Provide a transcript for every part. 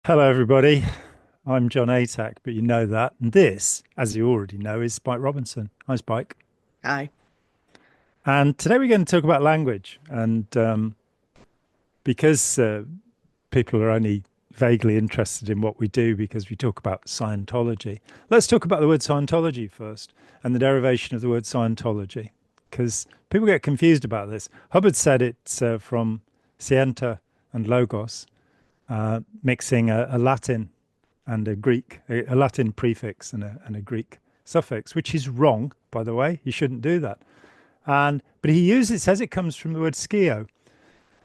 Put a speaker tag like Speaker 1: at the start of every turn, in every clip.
Speaker 1: Hello, everybody. I'm John Atack, but you know that. And this, as you already know, is Spike Robinson. Hi, Spike.
Speaker 2: Hi.
Speaker 1: And today we're going to talk about language. And because people are only vaguely interested in what we do because we talk about Scientology, let's talk about the word Scientology first and the derivation of the word Scientology, because people get confused about this. Hubbard said it's from scienta and logos, mixing a Latin and a Greek, a Latin prefix and a Greek suffix, which is wrong, by the way. You shouldn't do that. And but he uses says it comes from the word skio.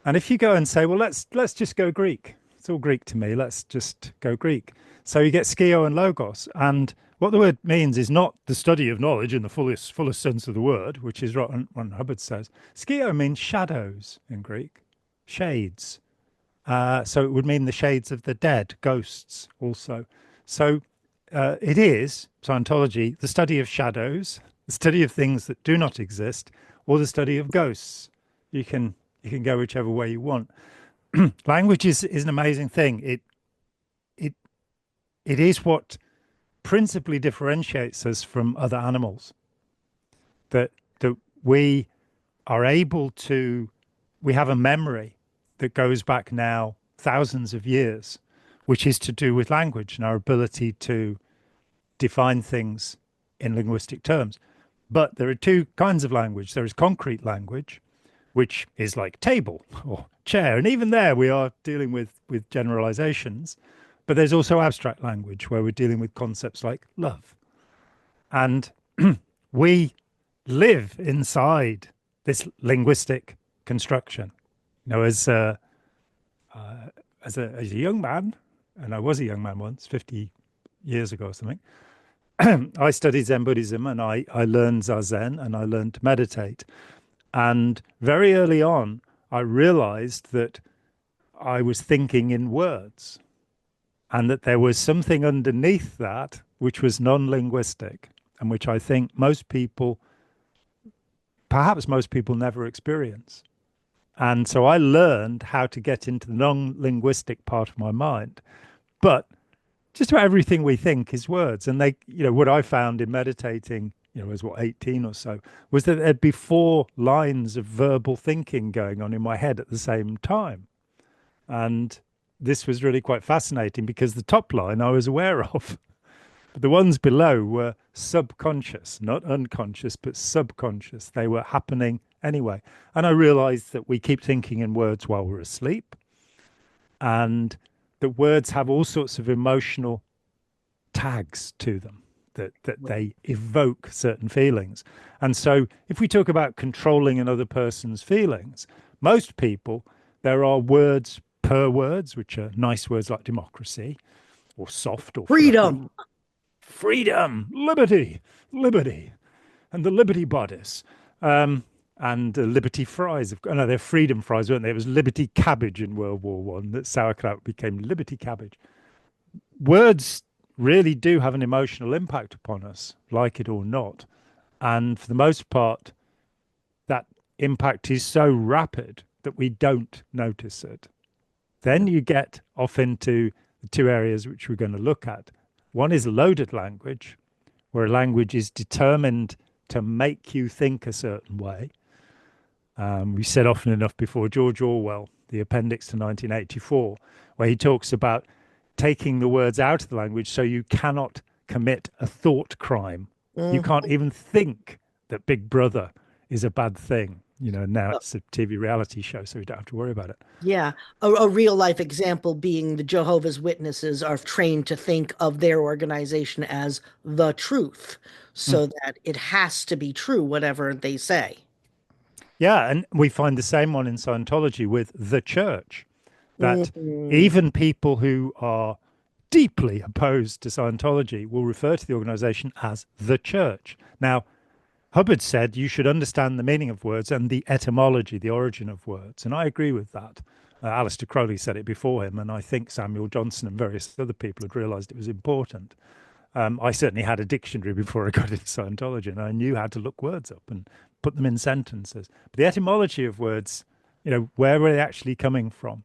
Speaker 1: And if you go and say, well, let's just go Greek. It's all Greek to me. Let's just go Greek. So you get skio and logos. And what the word means is not the study of knowledge in the fullest sense of the word, which is what Hubbard says. Skio means shadows in Greek, shades. So it would mean the shades of the dead, ghosts also. So it is Scientology, the study of shadows, the study of things that do not exist, or the study of ghosts. You can you can go whichever way you want. Language is an amazing thing. It it is what principally differentiates us from other animals. That we are able to we have a memory that goes back now thousands of years, which is to do with language and our ability to define things in linguistic terms. But there are two kinds of language. There is concrete language, which is like table or chair. And even there, we are dealing with generalizations. But there's also abstract language where we're dealing with concepts like love. And we live inside this linguistic construction. You know, as a young man, and I was a young man once, 50 years ago or something, I studied Zen Buddhism and I learned Zazen and I learned to meditate. And very early on, I realized that I was thinking in words and that there was something underneath that which was non linguistic and which I think perhaps most people never experience. And so I learned how to get into the non linguistic part of my mind. But just about everything we think is words. And what I found in meditating, was what, 18 or so, was that there'd be four lines of verbal thinking going on in my head at the same time. And this was really quite fascinating because the top line I was aware of, but the ones below were subconscious, not unconscious, but subconscious. They were happening anyway. And I realized that we keep thinking in words while we're asleep, and that words have all sorts of emotional tags to them that they evoke certain feelings. And so if we talk about controlling another person's feelings, most people, there are words per words, which are nice words like democracy or soft or fluffy,
Speaker 2: Freedom.
Speaker 1: freedom, liberty, liberty, and the liberty bodice. And Liberty fries. Oh, no, they're freedom fries, weren't they? It was Liberty cabbage in World War One that sauerkraut became Liberty cabbage. Words really do have an emotional impact upon us, like it or not. And for the most part, that impact is so rapid that we don't notice it. Then you get off into the two areas which we're going to look at. One is loaded language, where a language is determined to make you think a certain way. We said often enough before George Orwell, the appendix to 1984, where he talks about taking the words out of the language so you cannot commit a thought crime. You
Speaker 2: Mhm.
Speaker 1: can't even think that Big Brother is a bad thing. Now
Speaker 2: Uh,
Speaker 1: it's a TV reality show, so we don't have to worry about it.
Speaker 2: Yeah, a real life example being the Jehovah's Witnesses are trained to think of their organization as the truth,
Speaker 1: Mm.
Speaker 2: so that it has to be true, whatever they say.
Speaker 1: Yeah, and we find the same one in Scientology with the church, that
Speaker 2: Mhm.
Speaker 1: even people who are deeply opposed to Scientology will refer to the organization as the church. Now, Hubbard said you should understand the meaning of words and the etymology, the origin of words. And I agree with that. Alistair Crowley said it before him, and I think Samuel Johnson and various other people had realized it was important. I certainly had a dictionary before I got into Scientology, and I knew how to look words up and put them in sentences. But the etymology of words, where were they actually coming from?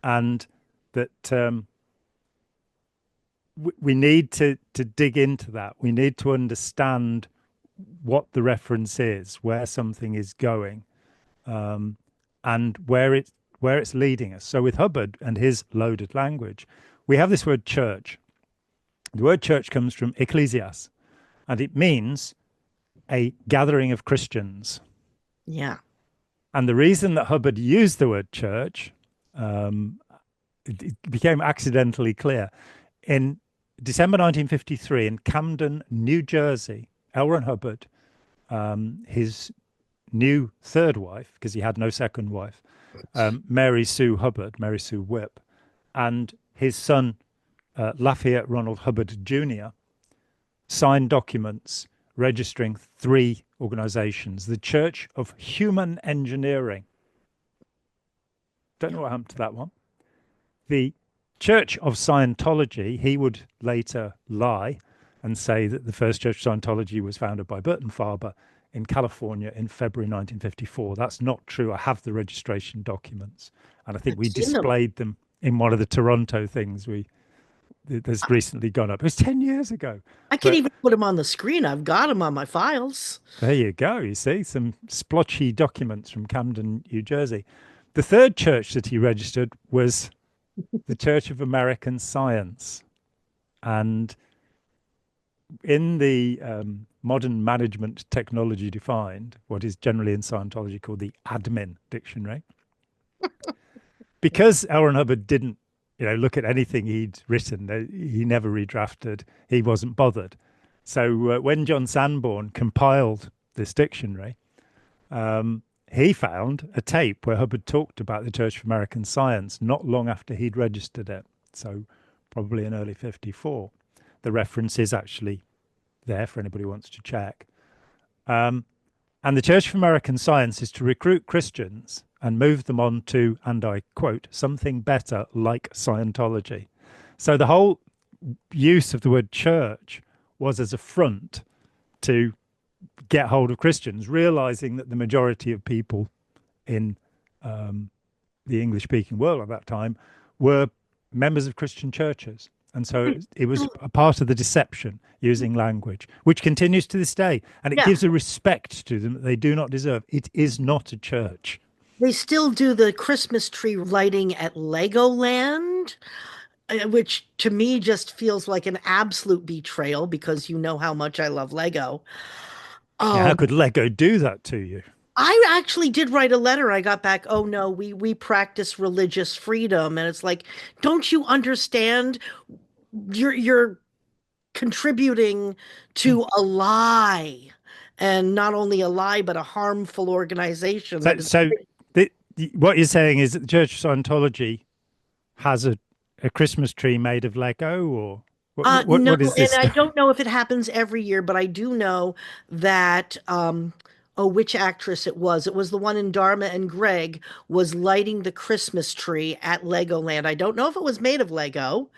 Speaker 1: And that we need to dig into that. We need to understand what the reference is, where something is going, um, and where it's leading us. So with Hubbard and his loaded language, we have this word church. The word church comes from ecclesias, and it means a gathering of Christians.
Speaker 2: Yeah.
Speaker 1: And the reason that Hubbard used the word church, um, it became accidentally clear. In December 1953, in Camden, New Jersey, L. Ron Hubbard, his new third wife, because he had no second wife, Mary Sue Hubbard, Mary Sue Whip, and his son, Lafayette Ronald Hubbard Jr., signed documents registering three organizations: the Church of Human Engineering. Don't know what happened to that one. The Church of Scientology. He would later lie and say that the first Church of Scientology was founded by Burton Farber in California in February 1954. That's not true. I have the registration documents, and I think
Speaker 2: I've
Speaker 1: we
Speaker 2: seen them.
Speaker 1: displayed them in one of the Toronto things we that's recently gone up. It was 10 years ago.
Speaker 2: I can
Speaker 1: But
Speaker 2: even put them on the screen. I've got them on my files.
Speaker 1: there you go. You see, some splotchy documents from Camden, New Jersey. The third church that he registered was the Church of American Science. And in the modern management technology defined, what is generally in Scientology called the admin dictionary, because L. Ron Hubbard didn't, look at anything he'd written, he never redrafted, he wasn't bothered. So when John Sanborn compiled this dictionary, he found a tape where Hubbard talked about the Church of American Science not long after he'd registered it. So probably in early 54. The reference is actually there for anybody who wants to check. And the Church of American Science is to recruit Christians and move them on to, and I quote, something better like Scientology. So the whole use of the word church was as a front to get hold of Christians, realizing that the majority of people in the English speaking world at that time were members of Christian churches. And so it was a part of the deception using language, which continues to this day. And it
Speaker 2: Yeah.
Speaker 1: gives a respect to them that they do not deserve. It is not a church.
Speaker 2: They still do the Christmas tree lighting at Legoland, which to me just feels like an absolute betrayal because you know how much I love Lego.
Speaker 1: Yeah, how
Speaker 2: Um,
Speaker 1: could Lego do that to you?
Speaker 2: I actually did write a letter. I got back, oh no, we practice religious freedom. And it's like, don't you understand? You're contributing
Speaker 1: Hmm.
Speaker 2: to a lie. And not only a lie, but a harmful organization
Speaker 1: So,
Speaker 2: that is
Speaker 1: so the, what you're saying is that the Church of Scientology has a Christmas tree made of Lego, or
Speaker 2: no,
Speaker 1: what is
Speaker 2: and
Speaker 1: this
Speaker 2: I
Speaker 1: story?
Speaker 2: don't know if it happens every year, but I do know that oh, which actress it was. It was the one in Dharma and Greg was lighting the Christmas tree at Legoland. I don't know if it was made of Lego,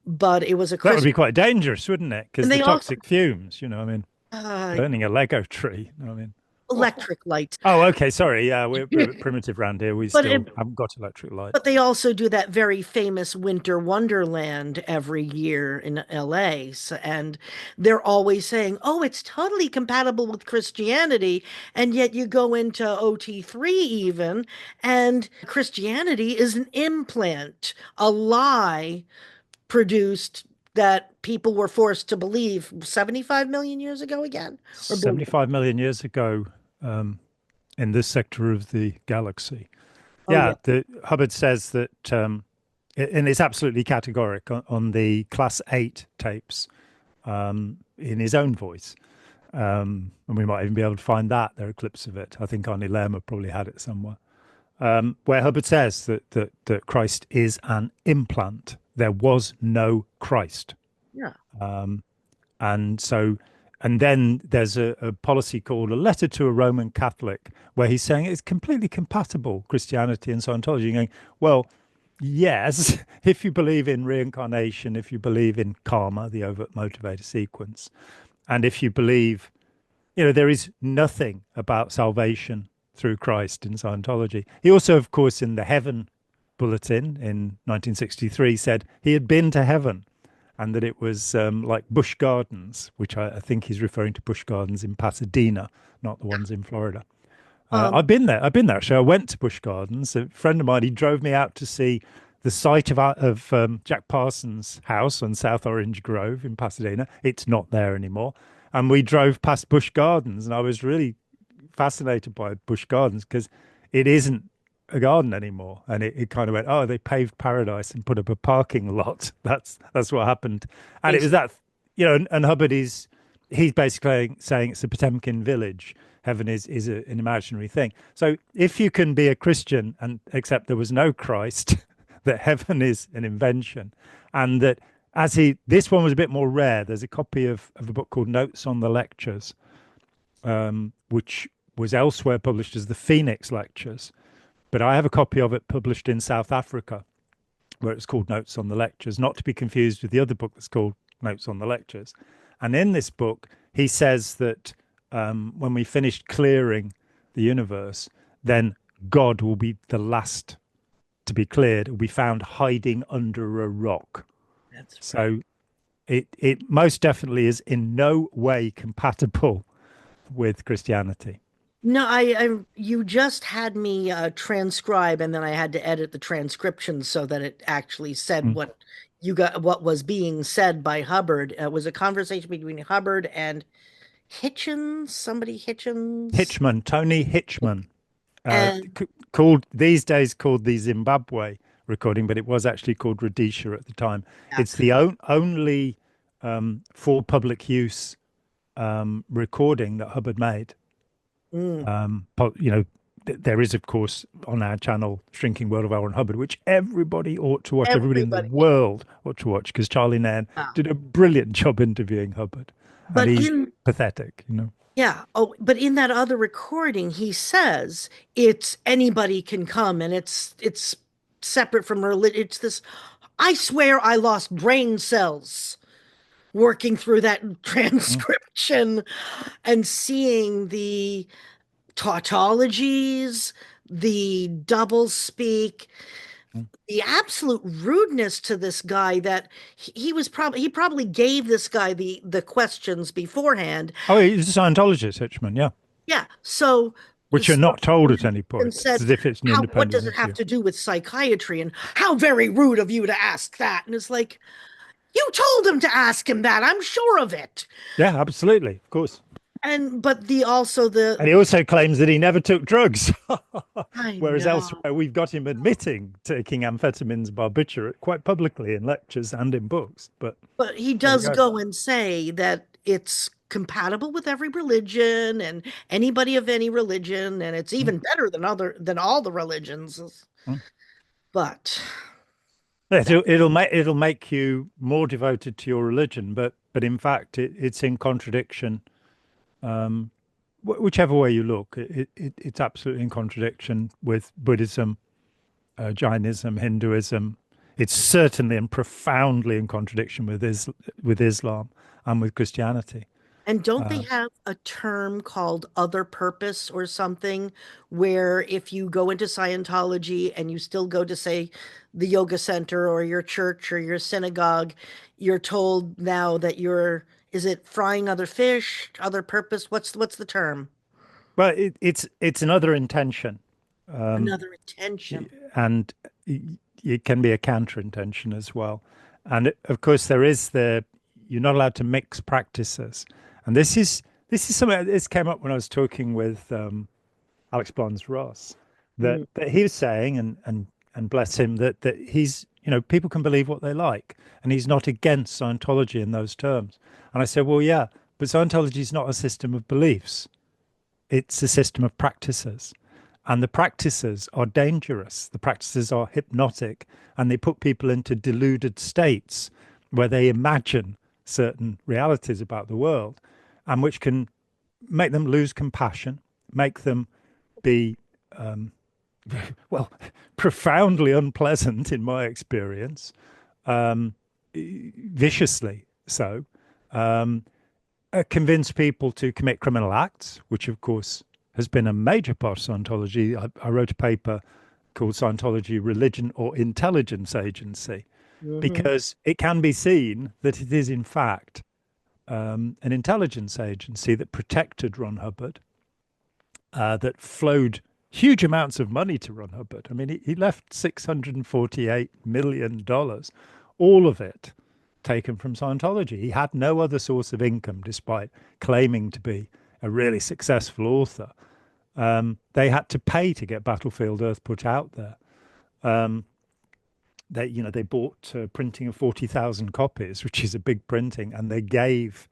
Speaker 2: but it was a
Speaker 1: That would
Speaker 2: Christmas.
Speaker 1: be quite dangerous, wouldn't it? Because
Speaker 2: And
Speaker 1: the
Speaker 2: they also
Speaker 1: toxic fumes, I mean,
Speaker 2: uh,
Speaker 1: burning a Lego tree. I mean,
Speaker 2: electric lights.
Speaker 1: oh, okay, sorry. Yeah, we're a bit primitive around here. We
Speaker 2: But
Speaker 1: still haven't got electric light.
Speaker 2: but they also do that very famous Winter Wonderland every year in LA. So, and they're always saying, oh, it's totally compatible with Christianity. And yet you go into OT3 even, and Christianity is an implant, a lie produced that people were forced to believe 75 million years ago again, or billion.
Speaker 1: 75 million years ago, um, in this sector of the galaxy.
Speaker 2: Oh, yeah.
Speaker 1: Yeah, the Hubbard says that, and it's absolutely categoric on the Class 8 tapes, in his own voice. And we might even be able to find that. There are clips of it. I think Arnie Lerma probably had it somewhere. Where Hubbard says that Christ is an implant. There was no Christ.
Speaker 2: Yeah.
Speaker 1: And so, and then there's a policy called A Letter to a Roman Catholic, where he's saying it's completely compatible, Christianity and Scientology. And going, well, yes, if you believe in reincarnation, if you believe in karma, the overt motivator sequence, and if you believe, there is nothing about salvation through Christ in Scientology. He also, of course, in the Heaven Bulletin in 1963 said he had been to heaven. and that it was like Busch Gardens, which I think he's referring to Busch Gardens in Pasadena, not the ones in Florida.
Speaker 2: Um,
Speaker 1: I've been there. I've been there. Actually, I went to Busch Gardens. A friend of mine, he drove me out to see the site of Jack Parsons' house on South Orange Grove in Pasadena. It's not there anymore. And we drove past Busch Gardens, and I was really fascinated by Busch Gardens because it isn't a garden anymore. And it kind of went, oh, they paved paradise and put up a parking lot. That's what happened. And it was
Speaker 2: Basically,
Speaker 1: that, you know, and Hubbard he's basically saying it's a Potemkin village. Heaven is an imaginary thing. So if you can be a Christian and accept there was no Christ, that heaven is an invention, and that this one was a bit more rare. There's a copy of a book called Notes on the Lectures, which was elsewhere published as the Phoenix Lectures, but I have a copy of it published in South Africa, where it's called Notes on the Lectures, not to be confused with the other book that's called Notes on the Lectures. And in this book, he says that when we finished clearing the universe, then God will be the last to be cleared. It will be found hiding under a rock.
Speaker 2: that's right.
Speaker 1: So it most definitely is in no way compatible with Christianity.
Speaker 2: No, you just had me transcribe, and then I had to edit the transcription so that it actually said
Speaker 1: Mm.
Speaker 2: what was being said by Hubbard. It was a conversation between Hubbard and somebody Hitchens,
Speaker 1: Tony Hitchman,
Speaker 2: and
Speaker 1: called these days called the Zimbabwe recording, but it was actually called Rhodesia at the time.
Speaker 2: yeah.
Speaker 1: It's the only for public use recording that Hubbard made.
Speaker 2: Mm,
Speaker 1: You know, there is, of course, on our channel, Shrinking World of L. Ron Hubbard, which everybody ought to watch. Everybody in the
Speaker 2: everybody,
Speaker 1: world ought to watch because Charlie Nairn
Speaker 2: yeah.
Speaker 1: did a brilliant job interviewing Hubbard, and
Speaker 2: But
Speaker 1: he's
Speaker 2: in
Speaker 1: pathetic, you know.
Speaker 2: Yeah. Oh, but in that other recording, he says it's anybody can come, and it's separate from religion. It's this. I swear I lost brain cells working through that
Speaker 1: Mm,
Speaker 2: transcription and seeing the tautologies, the double speak,
Speaker 1: mm.
Speaker 2: the absolute rudeness to this guy that he probably gave this guy the questions beforehand.
Speaker 1: Oh, he's a Scientologist, Hitchman, yeah,
Speaker 2: Yeah. So
Speaker 1: which you're not told at any
Speaker 2: and
Speaker 1: point. It's
Speaker 2: said,
Speaker 1: as if it's an
Speaker 2: what
Speaker 1: independent
Speaker 2: does it have
Speaker 1: interview.
Speaker 2: to do with psychiatry? And how very rude of you to ask that. And it's like, you told him to ask him that. I'm sure of it.
Speaker 1: Yeah, absolutely, of course.
Speaker 2: And but the also
Speaker 1: And he also claims that he never took drugs,
Speaker 2: I
Speaker 1: whereas
Speaker 2: know.
Speaker 1: elsewhere we've got him admitting taking amphetamines, barbiturate, quite publicly in lectures and in books. But
Speaker 2: But he
Speaker 1: there we
Speaker 2: does
Speaker 1: go.
Speaker 2: go and say that it's compatible with every religion and anybody of any religion, and it's
Speaker 1: Mm,
Speaker 2: even better than all the religions.
Speaker 1: mm.
Speaker 2: But
Speaker 1: Yeah,
Speaker 2: that
Speaker 1: it'll make you more devoted to your religion, but in fact it's in contradiction. Um, Whichever way you look, it's absolutely in contradiction with Buddhism, Jainism, Hinduism. It's certainly and profoundly in contradiction with Islam and with Christianity.
Speaker 2: And don't they
Speaker 1: Uh,
Speaker 2: have a term called other purpose or something where if you go into Scientology and you still go to, say, the yoga center or your church or your synagogue, you're told now that is it frying other fish, other purpose? What's the term?
Speaker 1: but it's another intention,
Speaker 2: Another intention.
Speaker 1: and it can be a counter intention as well. And of course, you're not allowed to mix practices, and this is something this came up when I was talking with Alex Blons Ross,
Speaker 2: Mm.
Speaker 1: that he was saying, and bless him, that he's, you know, people can believe what they like, and he's not against Scientology in those terms. And I said, well, yeah, but Scientology is not a system of beliefs; it's a system of practices, and the practices are dangerous. The practices are hypnotic, and they put people into deluded states where they imagine certain realities about the world, and which can make them lose compassion, make them be well, profoundly unpleasant in my experience, um, viciously so, um, convince people to commit criminal acts, which of course has been a major part of Scientology. I wrote a paper called Scientology, Religion or Intelligence Agency.
Speaker 2: Hmm.
Speaker 1: because it can be seen that it is, in fact, an intelligence agency that protected Ron Hubbard, that flowed huge amounts of money to Ron Hubbard. I mean, he left $648 million, all of it taken from Scientology. He had no other source of income despite claiming to be a really successful author. They had to pay to get Battlefield Earth put out there. Um, they bought printing of 40,000 copies, which is a big printing, and they gave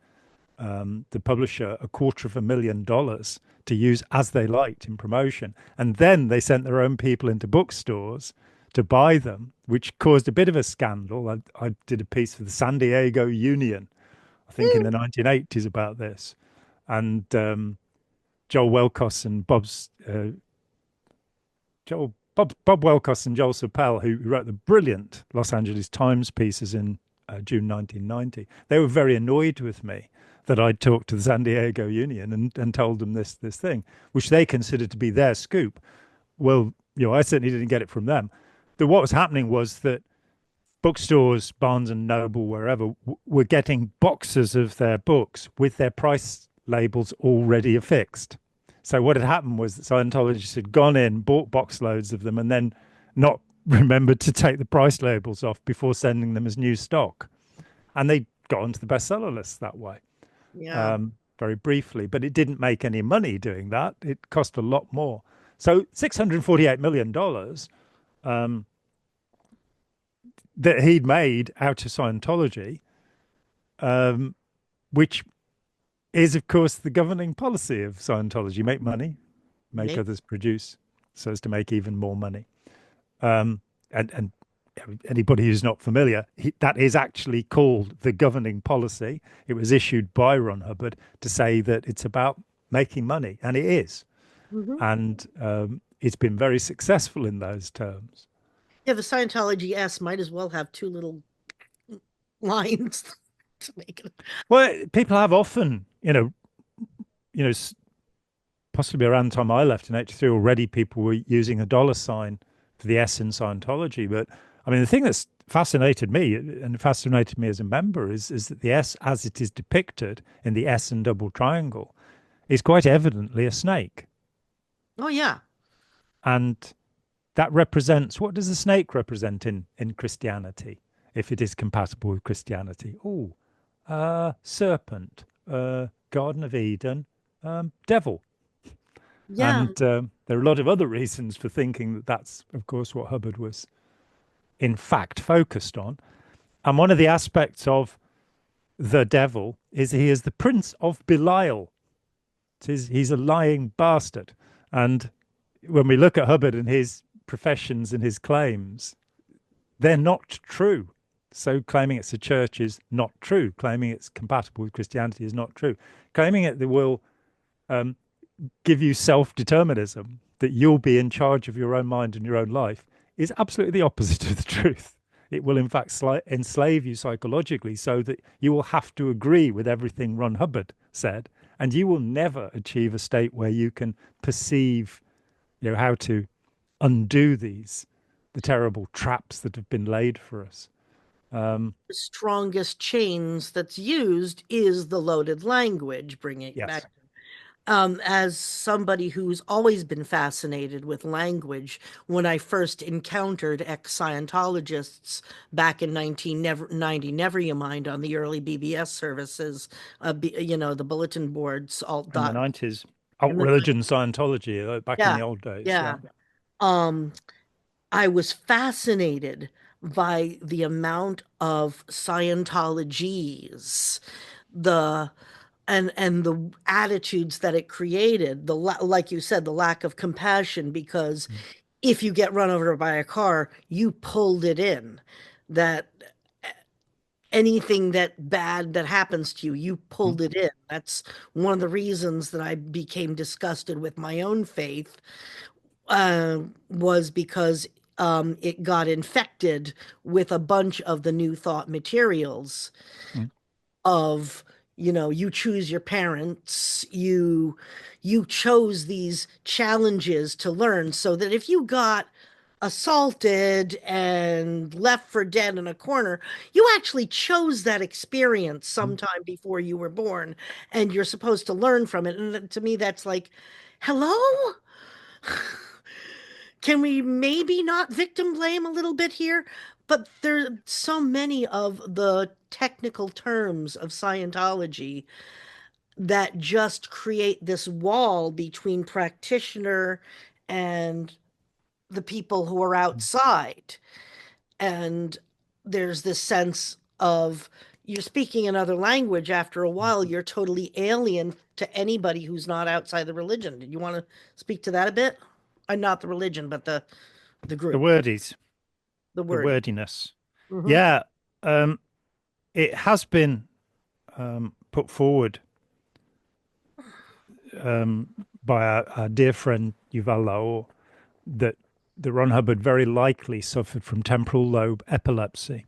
Speaker 1: the publisher $250,000 to use as they liked in promotion. And then they sent their own people into bookstores to buy them, which caused a bit of a scandal. I did a piece for the San Diego Union, I think in the 1980s about this. And Joel Welkos and Bob Welkos and Joel Suppel, who wrote the brilliant Los Angeles Times pieces in June 1990, they were very annoyed with me that I'd talked to the San Diego Union and told them this thing, which they considered to be their scoop. Well, I certainly didn't get it from them. What was happening was that bookstores, Barnes and Noble, wherever, were getting boxes of their books with their price labels already affixed. So what had happened was that Scientologists had gone in, bought box loads of them, and then not remembered to take the price labels off before sending them as new stock. And they got onto the bestseller list that way,
Speaker 2: Yeah.
Speaker 1: very briefly. But it didn't make any money doing that. It cost a lot more. So $648 million that he'd made out of Scientology, which is, of course, the governing policy of Scientology: make money, make
Speaker 2: Maybe.
Speaker 1: others produce, so as to make even more money. And anybody who's not familiar, that is actually called the governing policy. It was issued by Ron Hubbard to say that it's about making money, and it is.
Speaker 2: Hmm.
Speaker 1: And it's been very successful in those terms.
Speaker 2: Yeah, the Scientology S might as well have two little lines to make it.
Speaker 1: Well, people have often, you know, possibly around the time I left in 83, already people were using a dollar sign for the S in Scientology. But I mean, the thing that's fascinated me and fascinated me as a member is that the S, as it is depicted in the S and double triangle, is quite evidently a snake.
Speaker 2: Oh, yeah.
Speaker 1: And that represents, what does a snake represent in Christianity, if it is compatible with Christianity? Oh, serpent, Garden of Eden, devil.
Speaker 2: Yeah.
Speaker 1: And there are a lot of other reasons for thinking that that's, of course, what Hubbard was in fact focused on. And one of the aspects of the devil is he is the prince of Belial. He's a lying bastard. And when we look at Hubbard and his professions and his claims, they're not true. So claiming it's a church is not true. Claiming it's compatible with Christianity is not true. Claiming it will um, give you self-determinism, that you'll be in charge of your own mind and your own life, is absolutely the opposite of the truth. It will, in fact, enslave you psychologically so that you will have to agree with everything Ron Hubbard said, and you will never achieve a state where you can perceive, how to undo the terrible traps that have been laid for us. Um,
Speaker 2: The strongest chains that's used is the loaded language, bringing it
Speaker 1: yes,
Speaker 2: back. As somebody who's always been fascinated with language, when I first encountered ex-Scientologists back in 1990, never you mind, on the early BBS services, the bulletin boards, all
Speaker 1: in the
Speaker 2: dot,
Speaker 1: 90s, alt
Speaker 2: in the,
Speaker 1: religion Scientology, back in
Speaker 2: yeah,
Speaker 1: the old days.
Speaker 2: yeah.
Speaker 1: Yeah.
Speaker 2: Um, I was fascinated by the amount of Scientologies, the and the attitudes that it created, like you said, the lack of compassion, because
Speaker 1: Mm,
Speaker 2: if you get run over by a car, you pulled it in. That anything that bad that happens to you, you
Speaker 1: mm,
Speaker 2: pulled it in. That's one of the reasons that I became disgusted with my own faith, was because it got infected with a bunch of the new thought materials
Speaker 1: mm,
Speaker 2: of, you choose your parents, you chose these challenges to learn, so that if you got assaulted and left for dead in a corner. You actually chose that experience sometime before you were born, and you're supposed to learn from it. And to me, that's like, hello? Can we maybe not victim blame a little bit here? But there are so many of the technical terms of Scientology that just create this wall between practitioner and the people who are outside. And there's this sense of you're speaking another language after a while, you're totally alien to anybody who's not outside the religion. Did you want to speak to that a bit? Not the religion, but the
Speaker 1: The
Speaker 2: group,
Speaker 1: wordies,
Speaker 2: the
Speaker 1: the
Speaker 2: wording.
Speaker 1: wordiness.
Speaker 2: Hmm.
Speaker 1: Yeah, it has been put forward um, by our dear friend Yuval Laor that Ron Hubbard very likely suffered from temporal lobe epilepsy.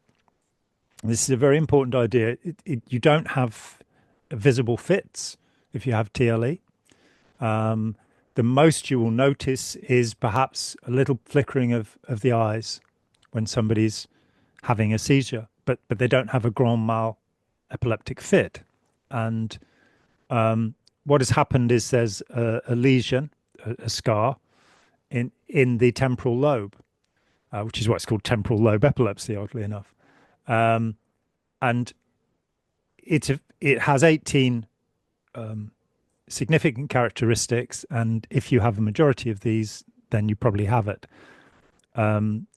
Speaker 1: This is a very important idea. You don't have visible fits if you have TLE. Um, the most you will notice is perhaps a little flickering of the eyes when somebody's having a seizure, but they don't have a grand mal epileptic fit. And what has happened is there's a lesion, a scar in the temporal lobe, which is what's called temporal lobe epilepsy, oddly enough. And it has 18 significant characteristics, and if you have a majority of these, then you probably have it. When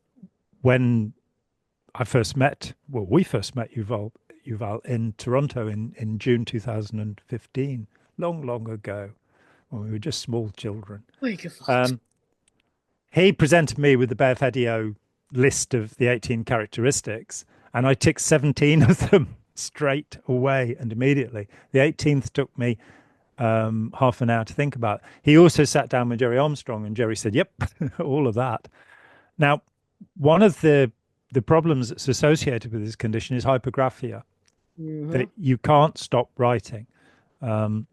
Speaker 1: we first met Yuval in Toronto in June 2015, long ago, when we were just small children.
Speaker 2: Oh my God.
Speaker 1: Um, he presented me with the Bearfedio list of the 18 characteristics, and I ticked 17 of them straight away and immediately. The 18th took me half an hour to think about. He also sat down with Jerry Armstrong, and Jerry said, "Yep, all of that." Now, one of the problems that's associated with this condition is hypergraphia,
Speaker 2: Hmm.
Speaker 1: that you can't stop writing. I've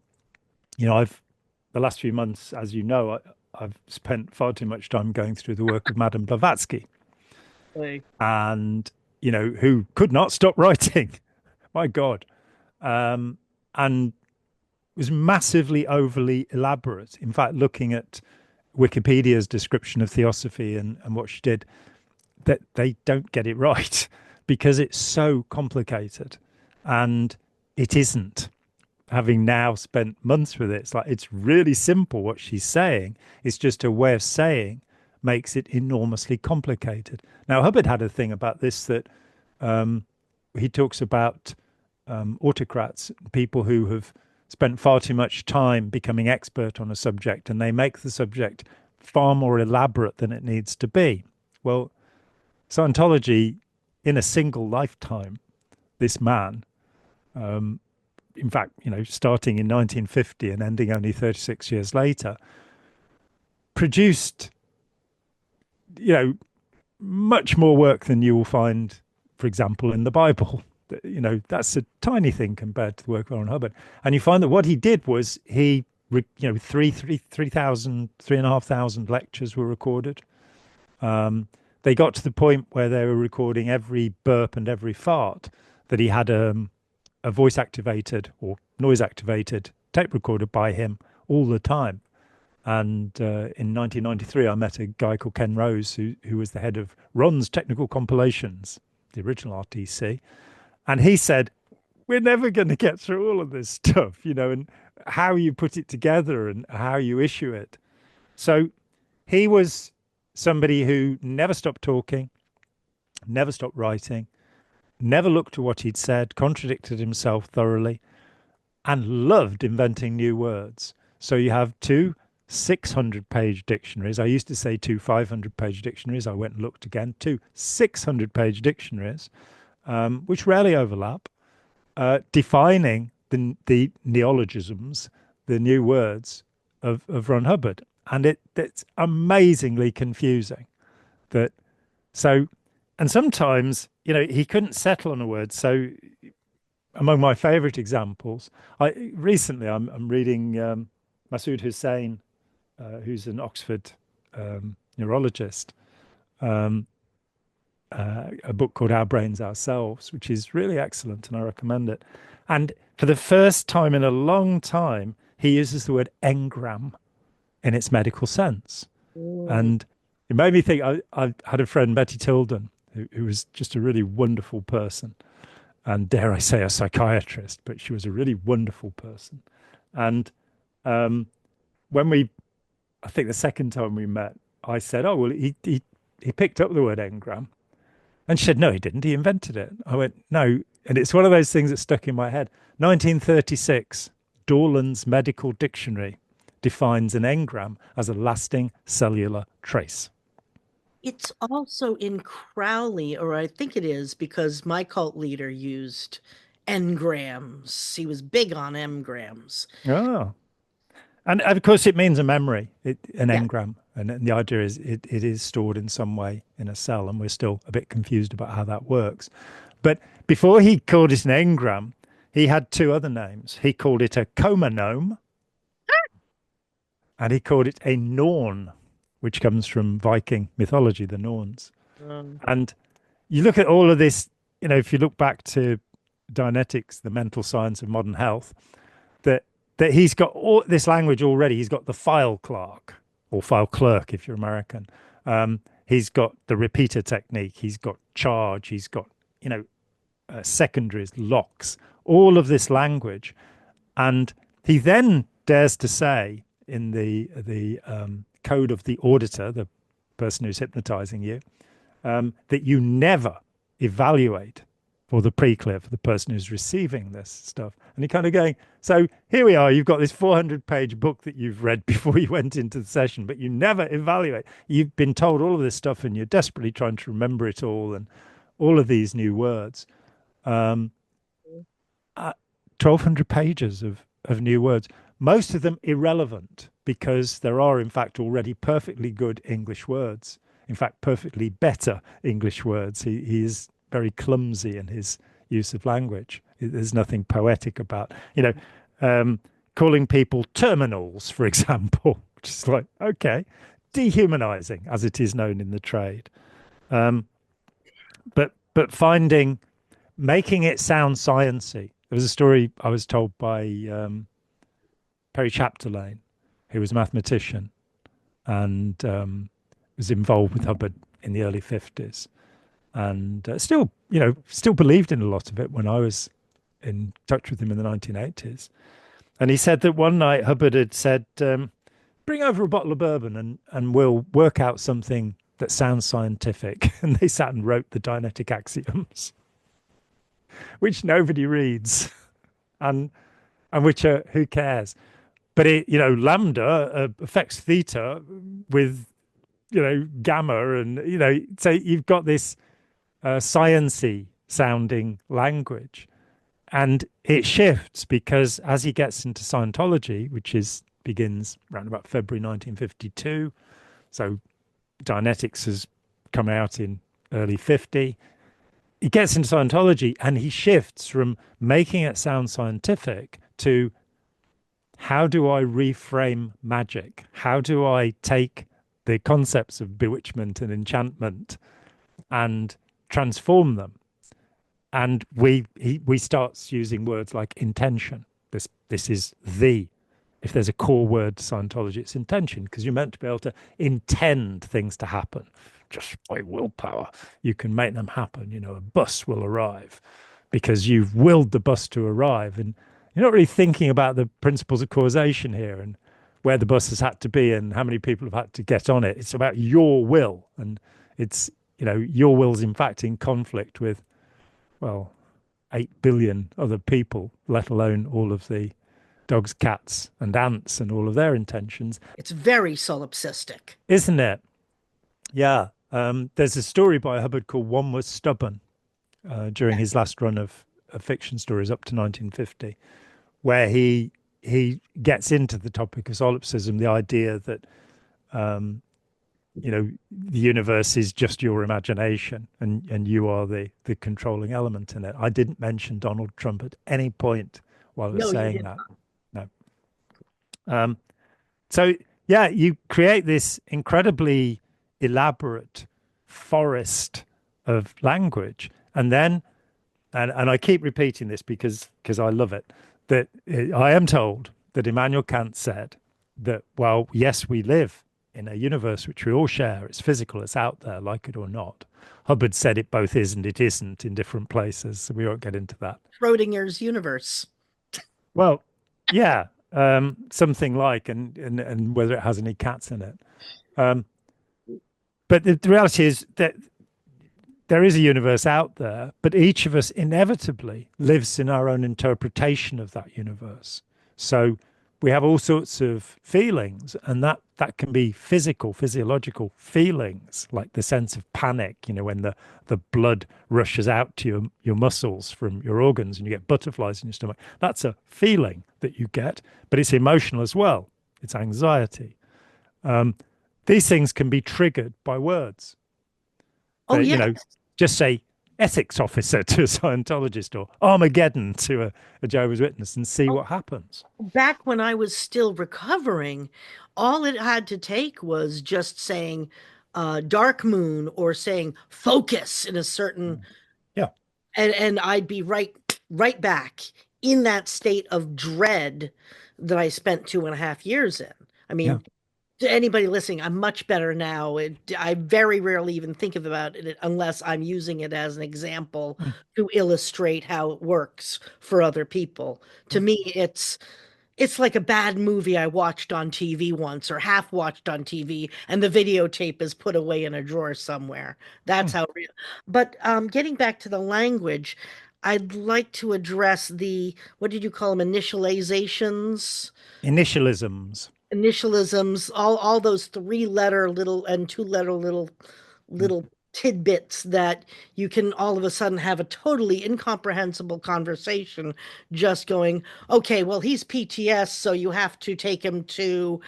Speaker 1: the last few months, as you know, I've spent far too much time going through the work of Madame Blavatsky,
Speaker 2: Like,
Speaker 1: and who could not stop writing. My God, and was massively overly elaborate. In fact, looking at Wikipedia's description of Theosophy and what she did, that they don't get it right because it's so complicated, and it isn't. Having now spent months with it, it's like it's really simple what she's saying. It's just her way of saying makes it enormously complicated. Now, Hubbard had a thing about this that he talks about autocrats, people who have spent far too much time becoming expert on a subject, and they make the subject far more elaborate than it needs to be. Well, Scientology, in a single lifetime, this man, in fact, starting in 1950 and ending only 36 years later, produced, you know, much more work than you will find, for example, in the Bible. That's a tiny thing compared to the work of Ron Hubbard. And you find that what he did was he, 3,500 lectures were recorded. They got to the point where they were recording every burp and every fart, that he had a voice activated or noise activated tape recorder by him all the time. And in 1993, I met a guy called Ken Rose, who was the head of Ron's Technical Compilations, the original RTC. And he said, "We're never going to get through all of this stuff, and how you put it together and how you issue it." So he was somebody who never stopped talking, never stopped writing, never looked at what he'd said, contradicted himself thoroughly, and loved inventing new words. So you have two 600-page dictionaries. I used to say two 500-page dictionaries. I went and looked again. Two 600-page dictionaries, which rarely overlap, defining the neologisms, the new words of Ron Hubbard. And it's amazingly confusing. That so, and sometimes, he couldn't settle on a word. So among my favorite examples, I'm reading Masood Hussain, who's an Oxford neurologist, a book called Our Brains, Ourselves, which is really excellent, and I recommend it. And for the first time in a long time, he uses the word engram in its medical sense.
Speaker 2: Mm.
Speaker 1: And it made me think. I had a friend, Betty Tilden, who was just a really wonderful person, and dare I say, a psychiatrist, but she was a really wonderful person. And um, when I think the second time we met, I said, "Oh well, he picked up the word engram," and she said, "No, he didn't. He invented it." I went, "No," and it's one of those things that stuck in my head. 1936, Dorland's Medical Dictionary defines an engram as a lasting cellular trace.
Speaker 2: It's also in Crowley, or I think it is, because my cult leader used engrams. He was big on engrams.
Speaker 1: Oh, and of course, it means a memory, an
Speaker 2: Yeah.
Speaker 1: engram. And the idea is it is stored in some way in a cell, and we're still a bit confused about how that works. But before he called it an engram, he had two other names. He called it a comonome, and he called it a norn, which comes from Viking mythology, the Norns.
Speaker 2: Um,
Speaker 1: And you look at all of this, if you look back to Dianetics, the mental science of modern health, that he's got all this language already. He's got the file clerk or file clerk if you're American. He's got the repeater technique. He's got charge. He's got secondaries, locks, all of this language, and he then dares to say in the code of the auditor, the person who's hypnotizing you, that you never evaluate for the pre-clear for the person who's receiving this stuff. And you're kind of going, so here we are, you've got this 400-page book that you've read before you went into the session, but you never evaluate. You've been told all of this stuff and you're desperately trying to remember it all and all of these new words. Um, 1,200 pages of new words, most of them irrelevant because there are, in fact, already perfectly good English words. In fact, perfectly better English words. He is very clumsy in his use of language. There's nothing poetic about, calling people terminals, for example, which is like, okay, dehumanizing as it is known in the trade. Um, but making it sound sciency. There was a story I was told by Perry Chapdelaine, who was a mathematician and was involved with Hubbard in the early 50s and still believed in a lot of it when I was in touch with him in the 1980s. And he said that one night Hubbard had said, bring over a bottle of bourbon and we'll work out something that sounds scientific. And they sat and wrote the Dianetic axioms, which nobody reads. And which are, who cares? But lambda affects theta with, gamma. And, so you've got this sciency sounding language. And it shifts because as he gets into Scientology, which begins around about February 1952, so Dianetics has come out in early 50. He gets into Scientology and he shifts from making it sound scientific to how do I reframe magic? How do I take the concepts of bewitchment and enchantment and transform them? And we starts using words like intention. This is if there's a core word to Scientology, it's intention, because you're meant to be able to intend things to happen just by willpower. You can make them happen. A bus will arrive because you've willed the bus to arrive. And you're not really thinking about the principles of causation here and where the bus has had to be and how many people have had to get on it. It's about your will. And it's, your will's in fact in conflict with, well, 8 billion other people, let alone all of the dogs, cats, and ants and all of their intentions.
Speaker 2: it's very solipsistic.
Speaker 1: Isn't it? Yeah. There's a story by Hubbard called One Was Stubborn during his last run of fiction stories up to 1950, where he gets into the topic of solipsism, the idea that the universe is just your imagination and you are the controlling element in it. I didn't mention Donald Trump at any point while I was
Speaker 2: No, you
Speaker 1: saying
Speaker 2: did
Speaker 1: that.
Speaker 2: not.
Speaker 1: No. So yeah, you create this incredibly elaborate forest of language. And then, and I keep repeating this because I love it, that I am told that Immanuel Kant said that, well, yes, we live in a universe which we all share. It's physical, it's out there, like it or not. Hubbard said it both is and it isn't in different places. So we won't get into that.
Speaker 2: Schrodinger's universe.
Speaker 1: Well, yeah, something like, and whether it has any cats in it. Um, but the reality is that there is a universe out there, but each of us inevitably lives in our own interpretation of that universe. So we have all sorts of feelings, and that can be physical, physiological feelings, like the sense of panic, when the blood rushes out to your muscles from your organs and you get butterflies in your stomach. That's a feeling that you get, but it's emotional as well. It's anxiety. These things can be triggered by words.
Speaker 2: Oh,
Speaker 1: That,
Speaker 2: yeah.
Speaker 1: just say ethics officer to a Scientologist or Armageddon to a Jehovah's Witness and see what happens.
Speaker 2: Back when I was still recovering, all it had to take was just saying dark moon or saying focus in a certain,
Speaker 1: Yeah,
Speaker 2: and I'd be right back in that state of dread that I spent 2.5 years in. I
Speaker 1: yeah.
Speaker 2: mean, to anybody listening, I'm much better now. I very rarely even think about it unless I'm using it as an example
Speaker 1: Mm,
Speaker 2: to illustrate how it works for other people. To
Speaker 1: mm,
Speaker 2: me, it's like a bad movie I watched on TV once or half watched on TV, and the videotape is put away in a drawer somewhere. That's
Speaker 1: mm.
Speaker 2: how real. But getting back to the language, I'd like to address the, what did you call them, initializations?
Speaker 1: Initialisms.
Speaker 2: Initialisms, all those three-letter little and two-letter
Speaker 1: Mm.
Speaker 2: little tidbits that you can all of a sudden have a totally incomprehensible conversation just going, okay, well, he's PTS, so you have to take him to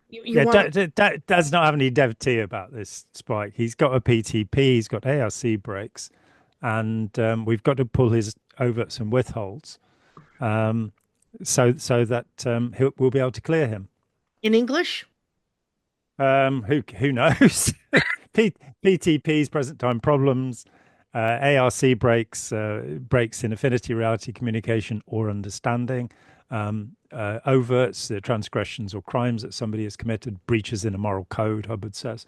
Speaker 2: you
Speaker 1: Yeah,
Speaker 2: want to
Speaker 1: does not have any devotee about this, Spike. He's got a PTP, he's got ARC breaks, and we've got to pull his overts and withholds, um, so that we'll be able to clear him.
Speaker 2: in English.
Speaker 1: Who knows? P, PTPs, present time problems, ARC breaks, breaks in affinity, reality, communication, or understanding, overts, the transgressions or crimes that somebody has committed, breaches in a moral code, Hubbard says,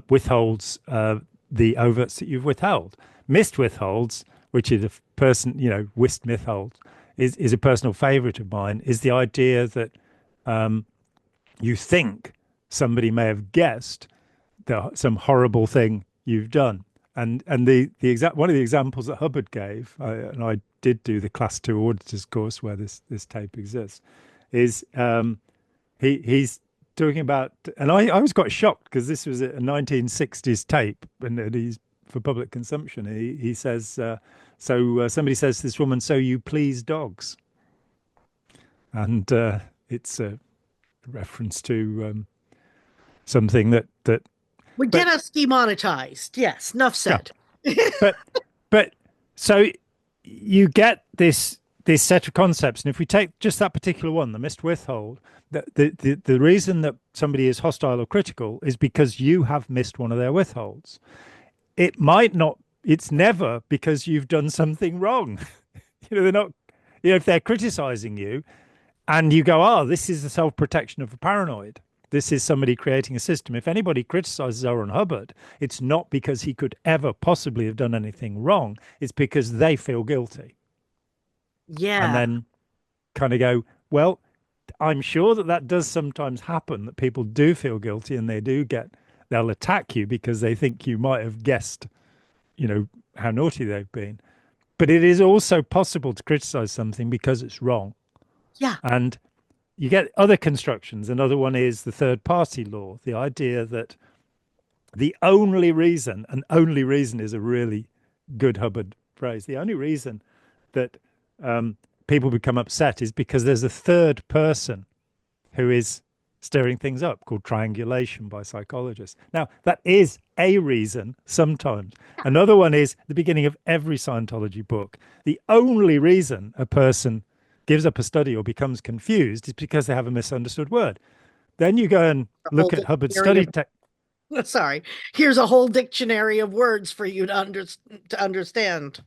Speaker 1: withholds the overts that you've withheld. Missed withholds, which is a person, whist withhold, is a personal favorite of mine, is the idea that you think somebody may have guessed some horrible thing you've done. And the exact one of the examples that Hubbard gave, and I did do the class 2 auditors course where this tape exists, is he's talking about, and I was quite shocked because this was a 1960s tape and he's for public consumption. He says, somebody says to this woman, "So you please dogs," and it's a reference to something that
Speaker 2: Would
Speaker 1: but
Speaker 2: get us demonetized. Yes, enough
Speaker 1: yeah,
Speaker 2: said.
Speaker 1: but but so you get this set of concepts, and if we take just that particular one, the missed withhold, the reason that somebody is hostile or critical is because you have missed one of their withholds. It might not, it's never because you've done something wrong. They're not, if they're criticizing you and you go, oh, this is the self-protection of a paranoid. This is somebody creating a system. If anybody criticizes Oren Hubbard, it's not because he could ever possibly have done anything wrong. It's because they feel guilty. And
Speaker 2: Yeah.
Speaker 1: then kind of go, well, I'm sure that does sometimes happen, that people do feel guilty and they'll attack you because they think you might have guessed, how naughty they've been. But it is also possible to criticize something because it's wrong.
Speaker 2: Yeah.
Speaker 1: And you get other constructions. Another one is the third party law, the idea that the only reason, and only reason is a really good Hubbard phrase, the only reason that people become upset is because there's a third person who is stirring things up, called triangulation by psychologists. Now, that is a reason sometimes. Another one is the beginning of every Scientology book. The only reason a person gives up a study or becomes confused is because they have a misunderstood word. Then you go and
Speaker 2: The whole
Speaker 1: look at Hubbard's
Speaker 2: theory
Speaker 1: study
Speaker 2: of
Speaker 1: text.
Speaker 2: Sorry. Here's a whole dictionary of words for you to understand.